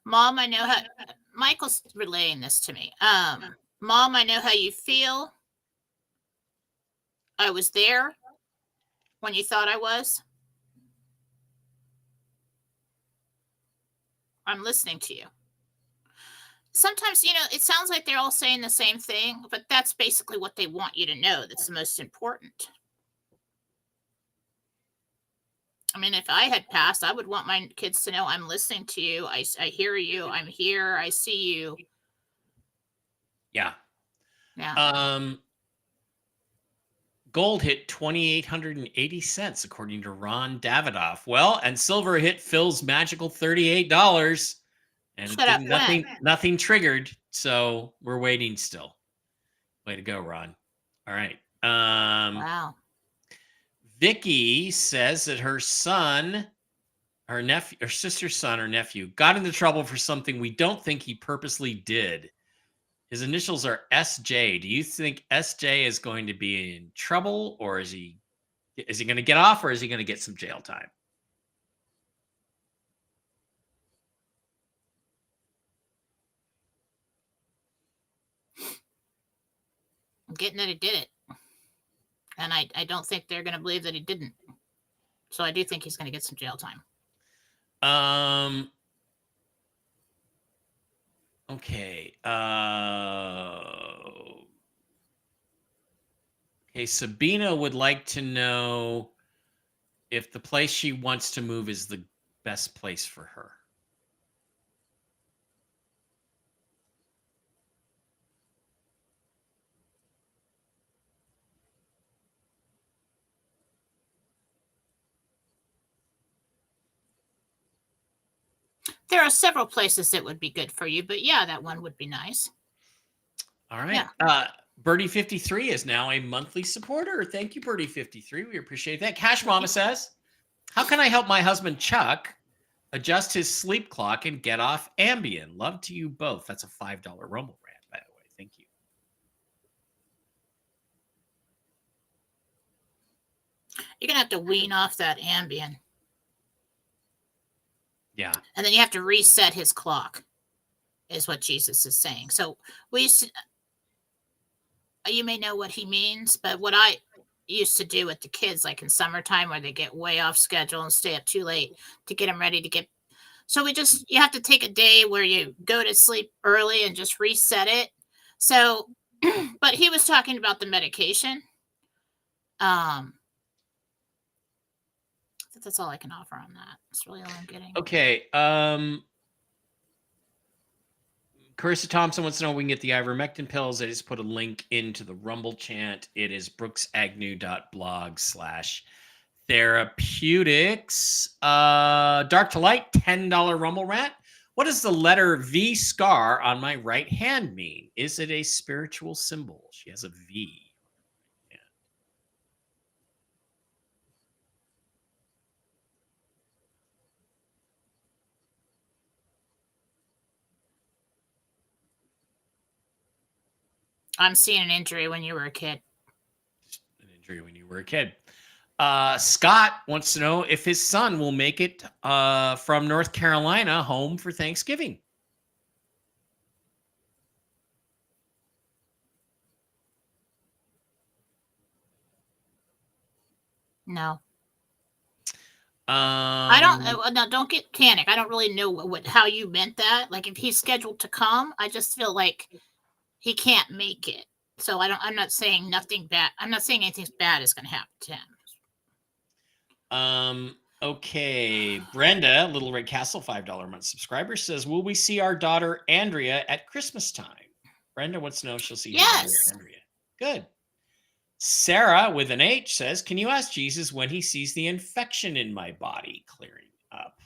Mom, I know how Michael's relaying this to me. Mom, I know how you feel. I was there when you thought I was. I'm listening to you. sometimes, it sounds like they're all saying the same thing, but that's basically what they want you to know. That's the most important. I mean, if I had passed, I would want my kids to know I'm listening to you. I hear you. I'm here. I see you. Yeah. Yeah. Gold hit 2,880 cents, according to Ron Davidoff. Well, and silver hit Phil's magical $38, and it Shut up. didn't. When? Nothing triggered. So we're waiting still. Way to go, Ron. All right. Wow. Vicky says that her son, her nephew, her sister's son or nephew, got into trouble for something we don't think he purposely did. His initials are SJ. Do you think SJ is going to be in trouble, or is he going to get off, or is he going to get some jail time? I'm getting that he did it. And I don't think they're going to believe that he didn't. So I do think he's going to get some jail time. Okay. Okay, Sabina would like to know if the place she wants to move is the best place for her. There are several places that would be good for you, but yeah, that one would be nice. All right. Yeah. Birdie53 is now a monthly supporter. Thank you, Birdie53. We appreciate that. Cash Mama says, how can I help my husband, Chuck, adjust his sleep clock and get off Ambien? Love to you both. That's a $5 Rumble rant, by the way. Thank you. You're going to have to wean off that Ambien. Yeah. And then you have to reset his clock, is what Jesus is saying. So we used to, you may know what he means, but what I used to do with the kids, like in summertime where they get way off schedule and stay up too late to get them ready to get. So you have to take a day where you go to sleep early and just reset it. So, but he was talking about the medication. That's all I can offer on that. That's really all I'm getting. Okay. Carissa Thompson wants to know if we can get the ivermectin pills. I just put a link into the Rumble chant. It is brooksagnew.blog/therapeutics. Dark to Light, $10 Rumble rant. What does the letter V scar on my right hand mean? Is it a spiritual symbol? She has a V. I'm seeing an injury when you were a kid. An injury when you were a kid. Scott wants to know if his son will make it from North Carolina home for Thanksgiving. No. I don't. No, don't get panic. I don't really know how you meant that. Like if he's scheduled to come, I just feel like he can't make it. So I'm not saying nothing bad. I'm not saying anything bad is going to happen to him. Okay. Brenda, Little Red Castle, $5 a month subscriber, says, will we see our daughter Andrea at Christmas time? Brenda wants to know if she'll see her daughter Andrea. Good. Sarah with an H says, can you ask Jesus when he sees the infection in my body clearing up?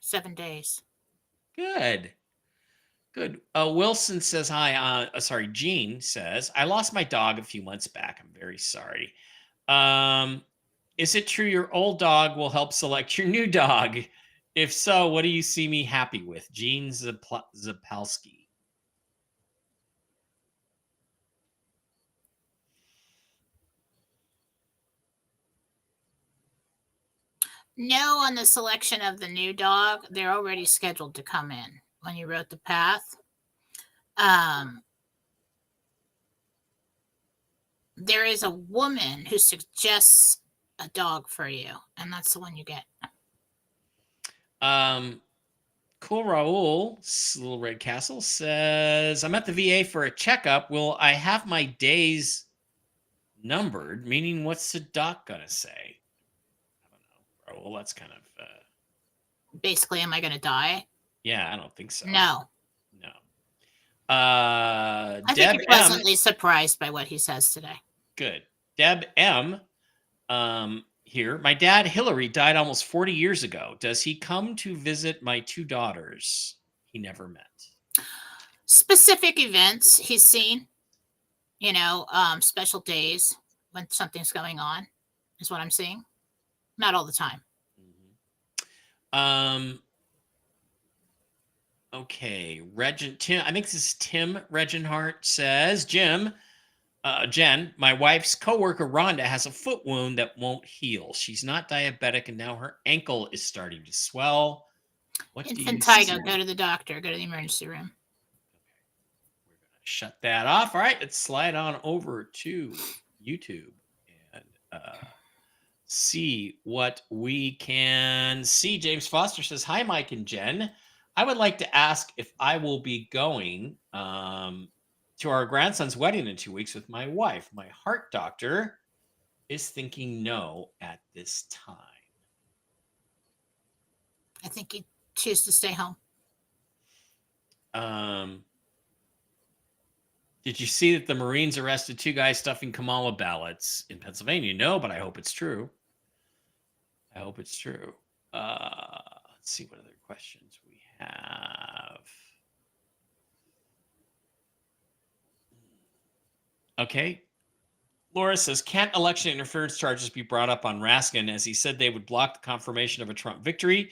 7 days. Good. Good. Wilson says, hi. Jean says, I lost my dog a few months back. I'm very sorry. Is it true your old dog will help select your new dog? If so, what do you see me happy with? Jean Zapalski. No, on the selection of the new dog, they're already scheduled to come in when you wrote the path. There is a woman who suggests a dog for you, and that's the one you get. Cool Raul, Little Red Castle, says, I'm at the VA for a checkup. Will I have my days numbered? Meaning, what's the doc going to say? I don't know, Raul. That's kind of... Basically, am I going to die? Yeah, I don't think so. No. No. I think Deb you're pleasantly surprised by what he says today. Good. Deb M. Here. My dad, Hillary, died almost 40 years ago. Does he come to visit my 2 daughters he never met? Specific events he's seen, special days when something's going on is what I'm seeing. Not all the time. Okay. Tim, I think this is Tim Regenhart says, Jen, my wife's coworker Rhonda has a foot wound that won't heal. She's not diabetic, and now her ankle is starting to swell. What do you see? Go to the doctor. Go to the emergency room. Okay. We're going to shut that off. All right, let's slide on over to YouTube and see what we can see. James Foster says, hi, Mike and Jen. I would like to ask if I will be going to our grandson's wedding in 2 weeks with my wife. My heart doctor is thinking no at this time. I think he'd choose to stay home. Did you see that the Marines arrested 2 guys stuffing Kamala ballots in Pennsylvania? No, but I hope it's true. Let's see what other questions we have. Okay. Laura says, can't election interference charges be brought up on Raskin, as he said they would block the confirmation of a Trump victory?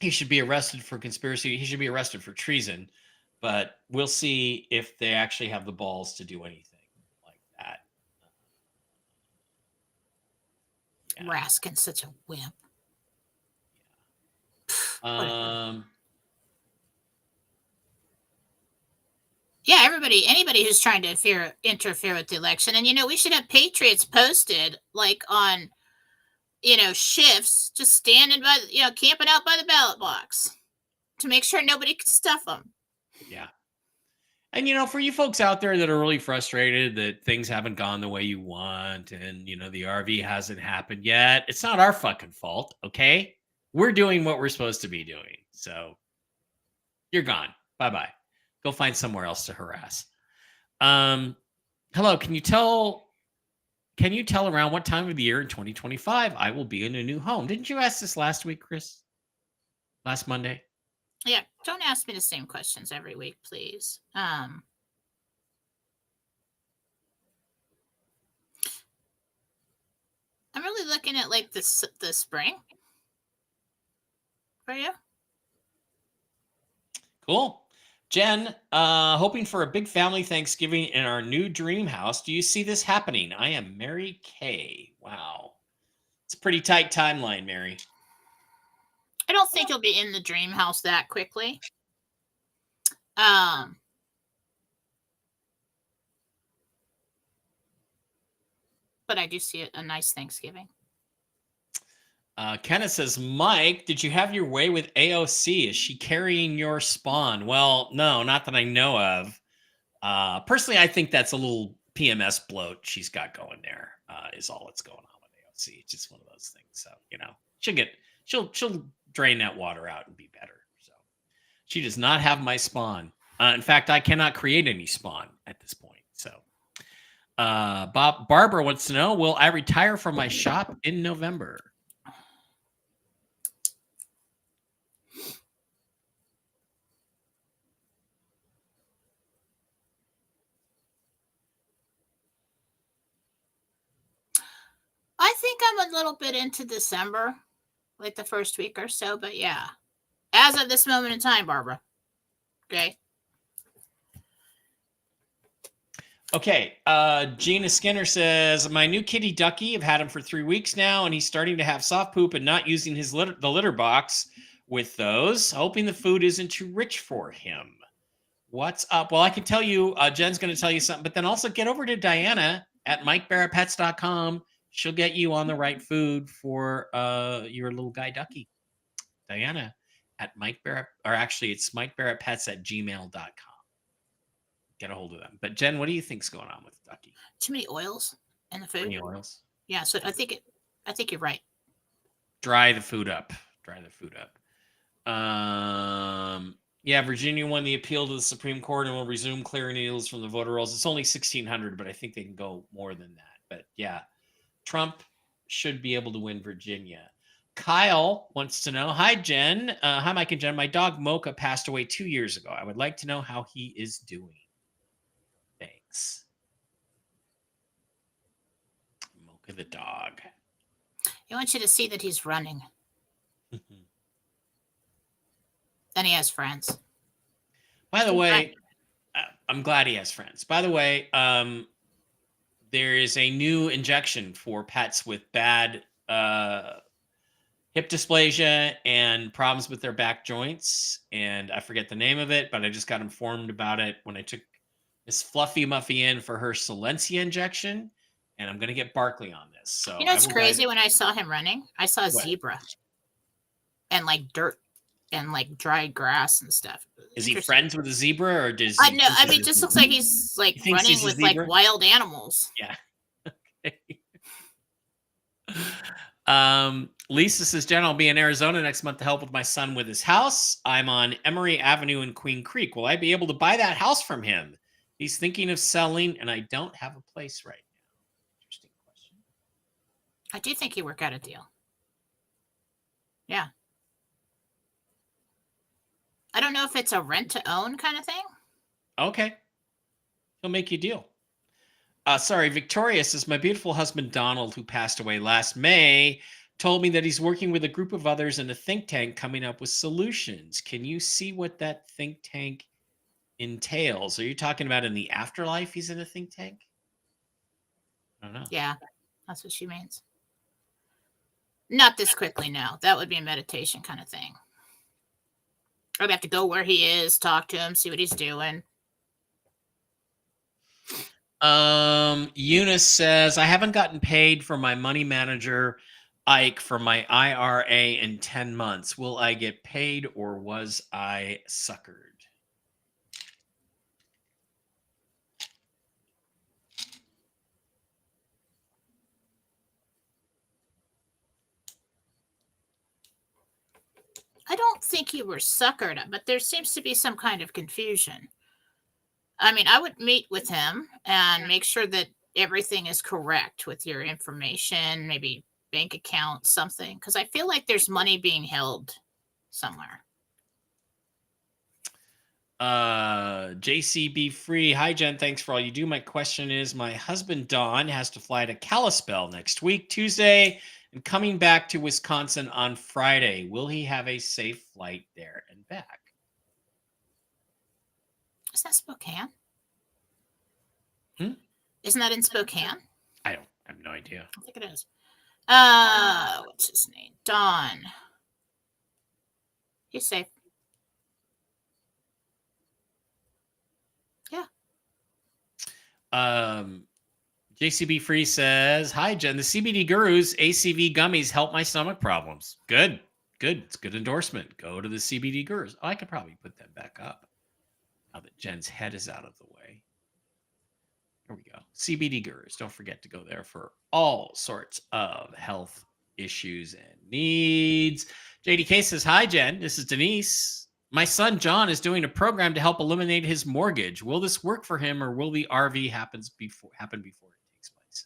He should be arrested for conspiracy. He should be arrested for treason. But we'll see if they actually have the balls to do anything like that. Yeah. Raskin's such a wimp. Yeah, anybody who's trying to interfere with the election. And, we should have patriots posted like on, shifts, just standing by, camping out by the ballot box to make sure nobody can stuff them. Yeah. And, for you folks out there that are really frustrated that things haven't gone the way you want and, the RV hasn't happened yet, it's not our fucking fault, okay? We're doing what we're supposed to be doing. So you're gone. Bye-bye. Go find somewhere else to harass. Hello, can you tell around what time of the year in 2025 I will be in a new home? Didn't you ask this last week, Chris? Last Monday? Yeah, don't ask me the same questions every week, please. I'm really looking at like the spring for you. Cool. Jen, hoping for a big family Thanksgiving in our new dream house. Do you see this happening? I am Mary Kay. Wow. It's a pretty tight timeline, Mary. I don't think you'll be in the dream house that quickly. But I do see a nice Thanksgiving. Kenneth says, Mike, did you have your way with AOC? Is she carrying your spawn? Well, no, not that I know of. Personally, I think that's a little PMS bloat she's got going there, is all that's going on with AOC. It's just one of those things. So, she'll drain that water out and be better. So she does not have my spawn. In fact, I cannot create any spawn at this point. So Barbara wants to know, will I retire from my shop in November? I think I'm a little bit into December, like the first week or so, but yeah. As of this moment in time, Barbara. Okay. Okay. Gina Skinner says, my new kitty Ducky, I've had him for 3 weeks now, and he's starting to have soft poop and not using the litter box with those, hoping the food isn't too rich for him. What's up? Well, I can tell you, Jen's going to tell you something, but then also get over to Diana at MikeBarrettPets.com. She'll get you on the right food for your little guy Ducky. Diana at Mike Barrett, or actually it's MikeBarrettPets@gmail.com. Get a hold of them. But Jen, what do you think's going on with Ducky? Too many oils in the food. Any oils? Yeah, so I think you're right. Dry the food up. Yeah, Virginia won the appeal to the Supreme Court and will resume clearing needles from the voter rolls. It's only 1,600, but I think they can go more than that. But yeah, Trump should be able to win Virginia. Kyle wants to know, hi, Jen. Hi, Mike and Jen. My dog Mocha passed away 2 years ago. I would like to know how he is doing. Thanks. Mocha the dog. I want you to see that he's running. And he has friends. By the way, I'm glad he has friends. By the way, there is a new injection for pets with bad hip dysplasia and problems with their back joints. And I forget the name of it, but I just got informed about it when I took Miss Fluffy Muffy in for her Silencia injection. And I'm going to get Barkley on this. So you know, it's crazy. When I saw him running, I saw a zebra and like dirt and like dry grass and stuff. Is he friends with a zebra, or does I know? I mean, it just looks like he's like running with like wild animals. Yeah. Okay. Lisa says, Jen, I'll be in Arizona next month to help with my son with his house. I'm on Emory Avenue in Queen Creek. Will I be able to buy that house from him? He's thinking of selling, and I don't have a place right now. Interesting question. I do think you work out a deal. Yeah. I don't know if it's a rent to own kind of thing. Okay. He'll make you a deal. Sorry, Victoria says, my beautiful husband, Donald, who passed away last May, told me that he's working with a group of others in a think tank coming up with solutions. Can you see what that think tank entails? Are you talking about in the afterlife he's in a think tank? I don't know. Yeah, that's what she means. Not this quickly, no. That would be a meditation kind of thing. I'd have to go where he is, talk to him, see what he's doing. Eunice says, I haven't gotten paid for my money manager, Ike, for my IRA in 10 months. Will I get paid, or was I suckered? I don't think you were suckered, but there seems to be some kind of confusion. I mean, I would meet with him and make sure that everything is correct with your information, maybe bank account, something, because I feel like there's money being held somewhere. JCB Free. Hi, Jen. Thanks for all you do. My question is, my husband, Don, has to fly to Kalispell next week, Tuesday, and coming back to Wisconsin on Friday. Will he have a safe flight there and back? Is that Spokane? Isn't that in Spokane? I have no idea. I think it is. What's his name? Don. He's safe. Yeah. JCB Free says, hi, Jen. The CBD Gurus ACV gummies help my stomach problems. Good. It's good endorsement. Go to the CBD Gurus. Oh, I could probably put them back up now that Jen's head is out of the way. Here we go. CBD Gurus. Don't forget to go there for all sorts of health issues and needs. JDK says, hi, Jen. This is Denise. My son, John, is doing a program to help eliminate his mortgage. Will this work for him, or will the RV happen before it takes place?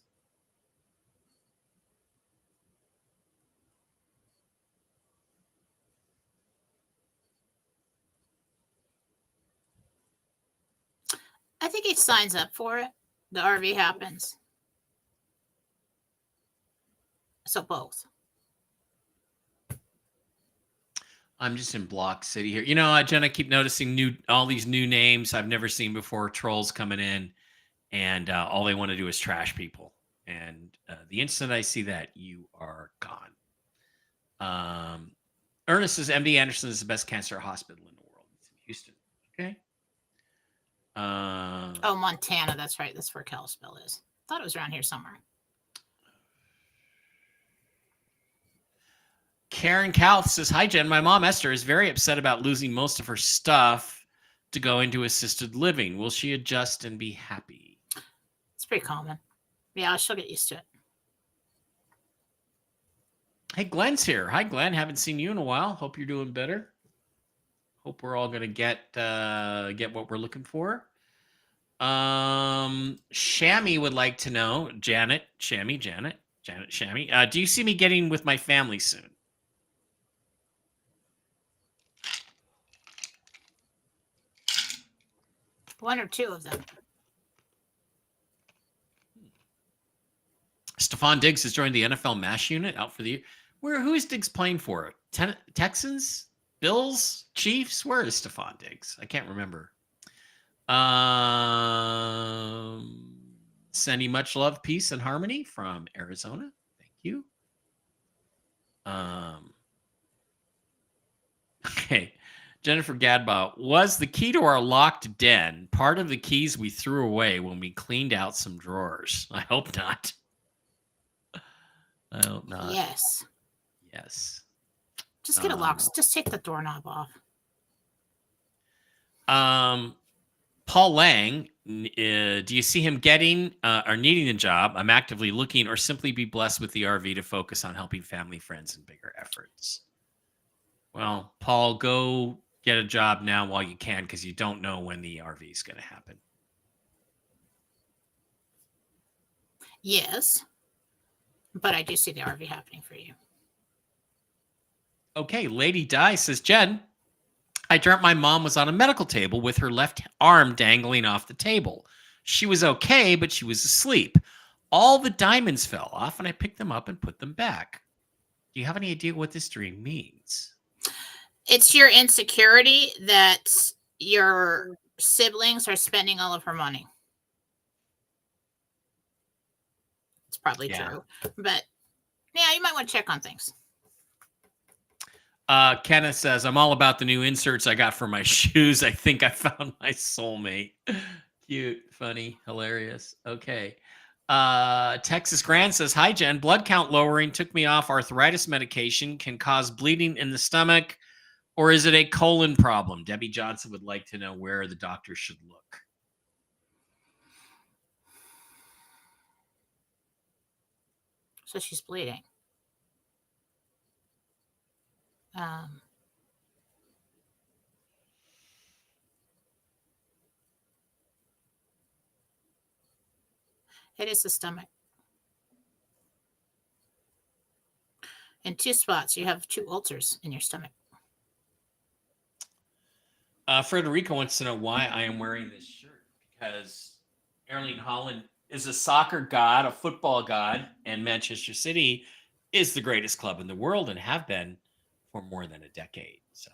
I think he signs up for it. The RV happens. So both. I'm just in Block City here. You know, Jen, I keep noticing all these new names I've never seen before. Trolls coming in, and all they want to do is trash people. And the instant I see that, you are gone. Ernest says MD Anderson is the best cancer hospital in the world. It's in Houston. Okay. Oh, Montana. That's right. That's where Kalispell is. Thought it was around here somewhere. Karen Kauth says, hi, Jen. My mom, Esther, is very upset about losing most of her stuff to go into assisted living. Will she adjust and be happy? It's pretty common. Yeah, she'll get used to it. Hey, Glenn's here. Hi, Glenn. Haven't seen you in a while. Hope you're doing better. Hope we're all gonna get what we're looking for. Shammy would like to know, Janet, Shammy. Do you see me getting with my family soon? One or two of them. Stephon Diggs has joined the NFL MASH unit out for the year. Who is Diggs playing for? Texans? Bills? Chiefs? Where is Stephon Diggs? I can't remember. Sending much love, peace, and harmony from Arizona. Thank you. Okay. Jennifer Gadbout, was the key to our locked den part of the keys we threw away when we cleaned out some drawers? I hope not. I hope not. Yes. Yes. Just get a lock. Just take the doorknob off. Paul Lang, do you see him getting or needing a job? I'm actively looking, or simply be blessed with the RV to focus on helping family, friends, and bigger efforts. Well, Paul, go get a job now while you can, because you don't know when the RV is going to happen. Yes. But I do see the RV happening for you. Okay, Lady Di says, Jen, I dreamt my mom was on a medical table with her left arm dangling off the table. She was okay, but she was asleep. All the diamonds fell off, and I picked them up and put them back. Do you have any idea what this dream means? It's your insecurity that your siblings are spending all of her money. It's probably true. But, yeah, you might want to check on things. Kenneth says, I'm all about the new inserts I got for my shoes. I think I found my soulmate. Cute, funny, hilarious. Okay. Texas Grand says, hi, Jen. Blood count lowering took me off arthritis medication. Can cause bleeding in the stomach, or is it a colon problem? Debbie Johnson would like to know where the doctor should look. So she's bleeding. It is the stomach. In two spots, you have 2 ulcers in your stomach. Frederica wants to know why I am wearing this shirt, because Erling Haaland is a soccer god, a football god, and Manchester City is the greatest club in the world and have been for more than a decade. So,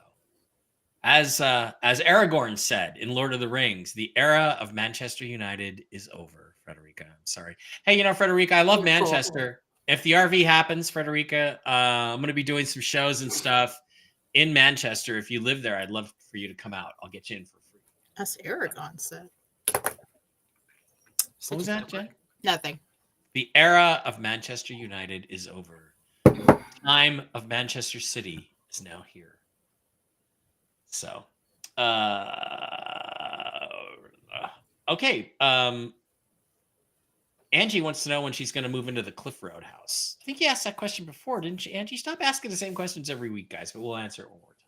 as Aragorn said in Lord of the Rings, the era of Manchester United is over. Frederica, I'm sorry. Hey, Frederica, I love Manchester. Cool. If the RV happens, Frederica, I'm going to be doing some shows and stuff in Manchester. If you live there, I'd love for you to come out. I'll get you in for free. That's Aragon said. What was that, Jen? Nothing. The era of Manchester United is over. The time of Manchester City is now here. So, okay. Angie wants to know when she's going to move into the Cliff Road house. I think you asked that question before, didn't you, Angie? Stop asking the same questions every week, guys, but we'll answer it one more time.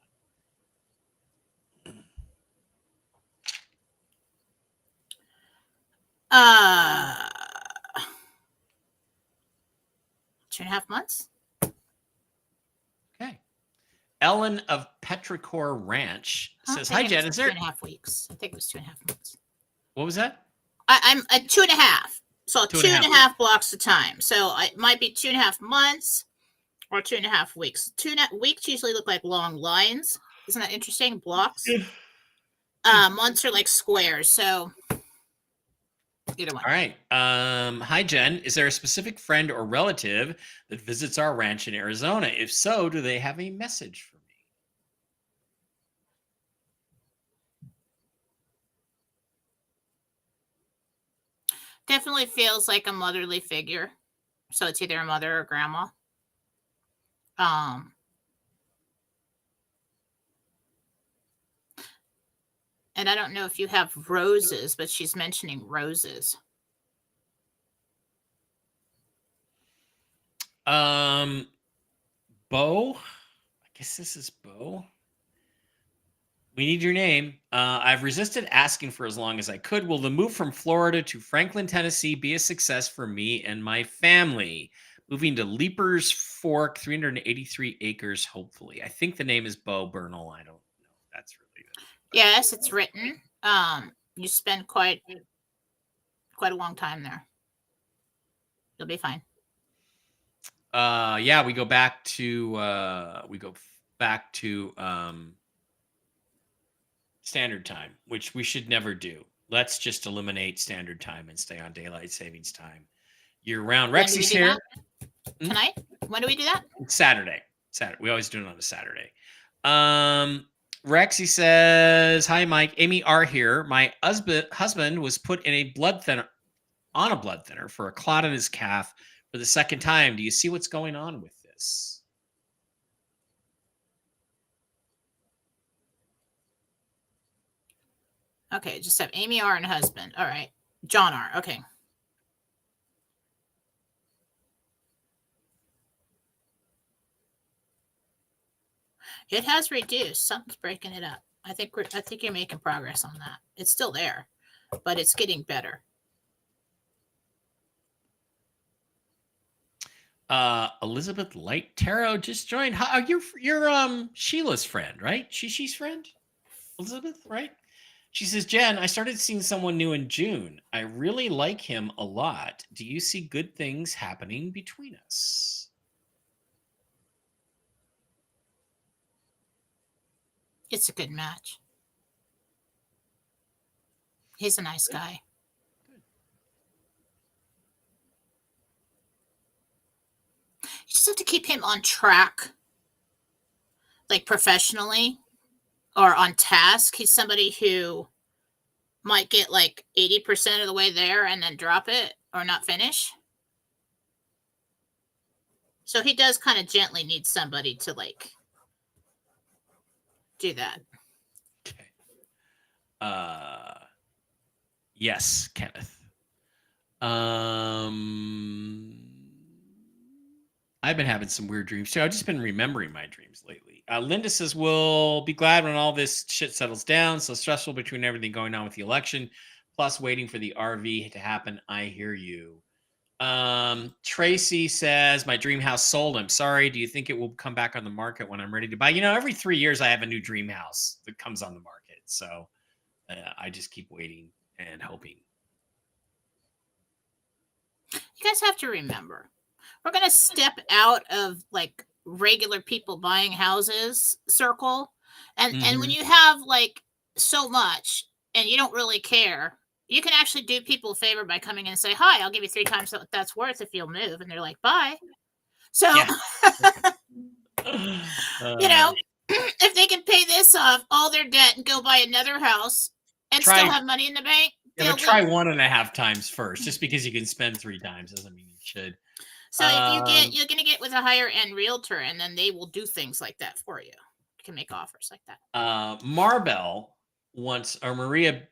2.5 months. Okay. Ellen of Petrichor Ranch says, hi, Jen. Is there 2.5 weeks? I think it was 2.5 months. What was that? I'm at 2.5. So 2.5 blocks of time. So it might be 2.5 months or 2.5 weeks. 2.5 weeks usually look like long lines. Isn't that interesting? Blocks. Months are like squares. So either one. All right. Hi, Jen. Is there a specific friend or relative that visits our ranch in Arizona? If so, do they have a message for me? Definitely feels like a motherly figure. So it's either a mother or grandma. And I don't know if you have roses, but she's mentioning roses. Bo, I guess this is Bo. We need your name. I've resisted asking for as long as I could. Will the move from Florida to Franklin, Tennessee be a success for me and my family? Moving to Leapers Fork, 383 acres, hopefully. I think the name is Bo Bernal. I don't know if that's really the name. Yes, it's written. You spend quite a long time there. You'll be fine. Yeah, we go back to standard time, which we should never do. Let's just eliminate standard time and stay on daylight savings time year round. Rexy's here tonight. When do we do that? Saturday. We always do it on a Saturday. Rexy says, "Hi, Mike. Amy R here. My husband was put in a blood thinner for a clot in his calf for the second time. Do you see what's going on with this?" Okay, just have Amy R and husband. All right. John R. Okay. It has reduced. Something's breaking it up. I think you're making progress on that. It's still there, but it's getting better. Elizabeth Light Tarot just joined. How you're Sheila's friend, right? She's friend, Elizabeth, right? She says, "Jen, I started seeing someone new in June. I really like him a lot. Do you see good things happening between us?" It's a good match. He's a nice guy. You just have to keep him on track, like professionally or on task. He's somebody who might get like 80% of the way there and then drop it or not finish. So he does kind of gently need somebody to like do that. Okay. Yes, Kenneth. I've been having some weird dreams too. I've just been remembering my dreams lately. Linda says, "We'll be glad when all this shit settles down. So stressful between everything going on with the election, plus waiting for the RV to happen. I hear you." Tracy says, "My dream house sold. I'm sorry. Do you think it will come back on the market when I'm ready to buy?" Every 3 years I have a new dream house that comes on the market. So I just keep waiting and hoping. You guys have to remember, we're going to step out of like regular people buying houses circle. And when you have like so much and you don't really care, you can actually do people a favor by coming in and say, "Hi, I'll give you 3 times what that's worth if you'll move." And they're like, "Bye." So, if they can pay this off, all their debt, and go buy another house and still have money in the bank. Yeah, but try 1.5 times first. Just because you can spend 3 times doesn't mean you should. So if you're going to get with a higher end realtor, and then they will do things like that for you. You can make offers like that. Marbell wants, or Maria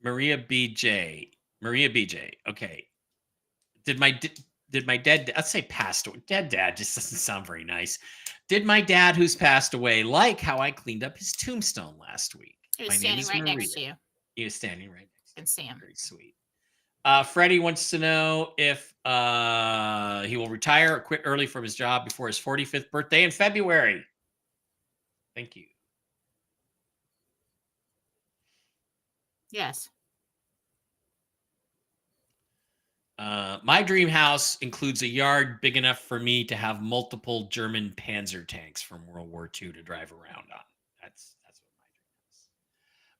BJ. Okay. Did my dead, let's say passed away. Dead dad just doesn't sound very nice. Did my dad, who's passed away, like how I cleaned up his tombstone last week? He was standing right next to you. He was standing right next to you. And Sam. Very sweet. Freddie wants to know if he will retire or quit early from his job before his 45th birthday in February. Thank you. Yes. My dream house includes a yard big enough for me to have multiple German Panzer tanks from World War II to drive around on. That's what my dream is.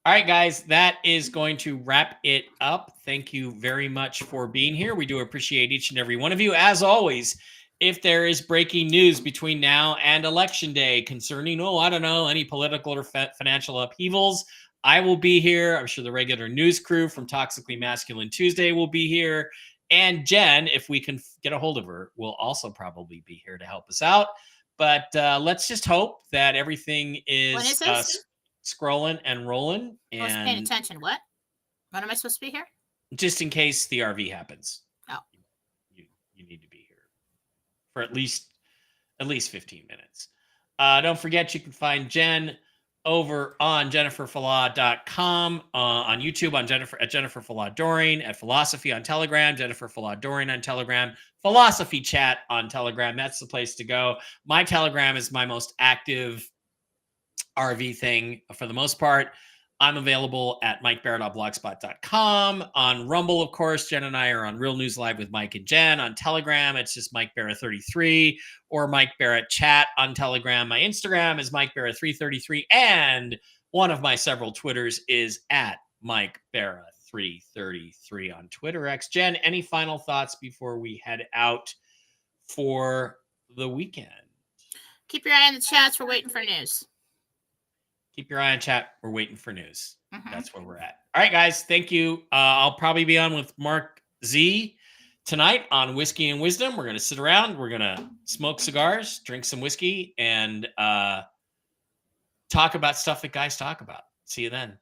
All right, guys, that is going to wrap it up. Thank you very much for being here. We do appreciate each and every one of you. As always, if there is breaking news between now and Election Day concerning, any political or financial upheavals, I will be here. I'm sure the regular news crew from Toxically Masculine Tuesday will be here. And Jen, if we can get a hold of her, will also probably be here to help us out. But let's just hope that everything is... When is this? scrolling and rolling. I was paying And attention. What? When am I supposed to be here? just in case the RV happens. Oh. You need to be here for at least 15 minutes. Don't forget, you can find Jen over on jenniferfalaw.com, on YouTube, on Jennifer Falaw Doring, at Philosophy on Telegram, Jennifer Falaw Doring on Telegram, Philosophy Chat on Telegram. That's the place to go. My Telegram is my most active RV thing for the most part. I'm available at mikebarrett.blogspot.com. On Rumble, of course, Jen and I are on Real News Live with Mike and Jen. On Telegram, it's just Mike Barrett 33 or Mike Barrett Chat on Telegram. My Instagram is Mike Barrett 333, and one of my several Twitters is at Mike Barrett 333 on Twitter X. Jen, any final thoughts before we head out for the weekend? Keep your eye on the chats. We're waiting for news. Keep your eye on chat. We're waiting for news. Mhm. That's where we're at. All right, guys. Thank you. I'll probably be on with Mark Z tonight on Whiskey and Wisdom. We're going to sit around. We're going to smoke cigars, drink some whiskey, and talk about stuff that guys talk about. See you then.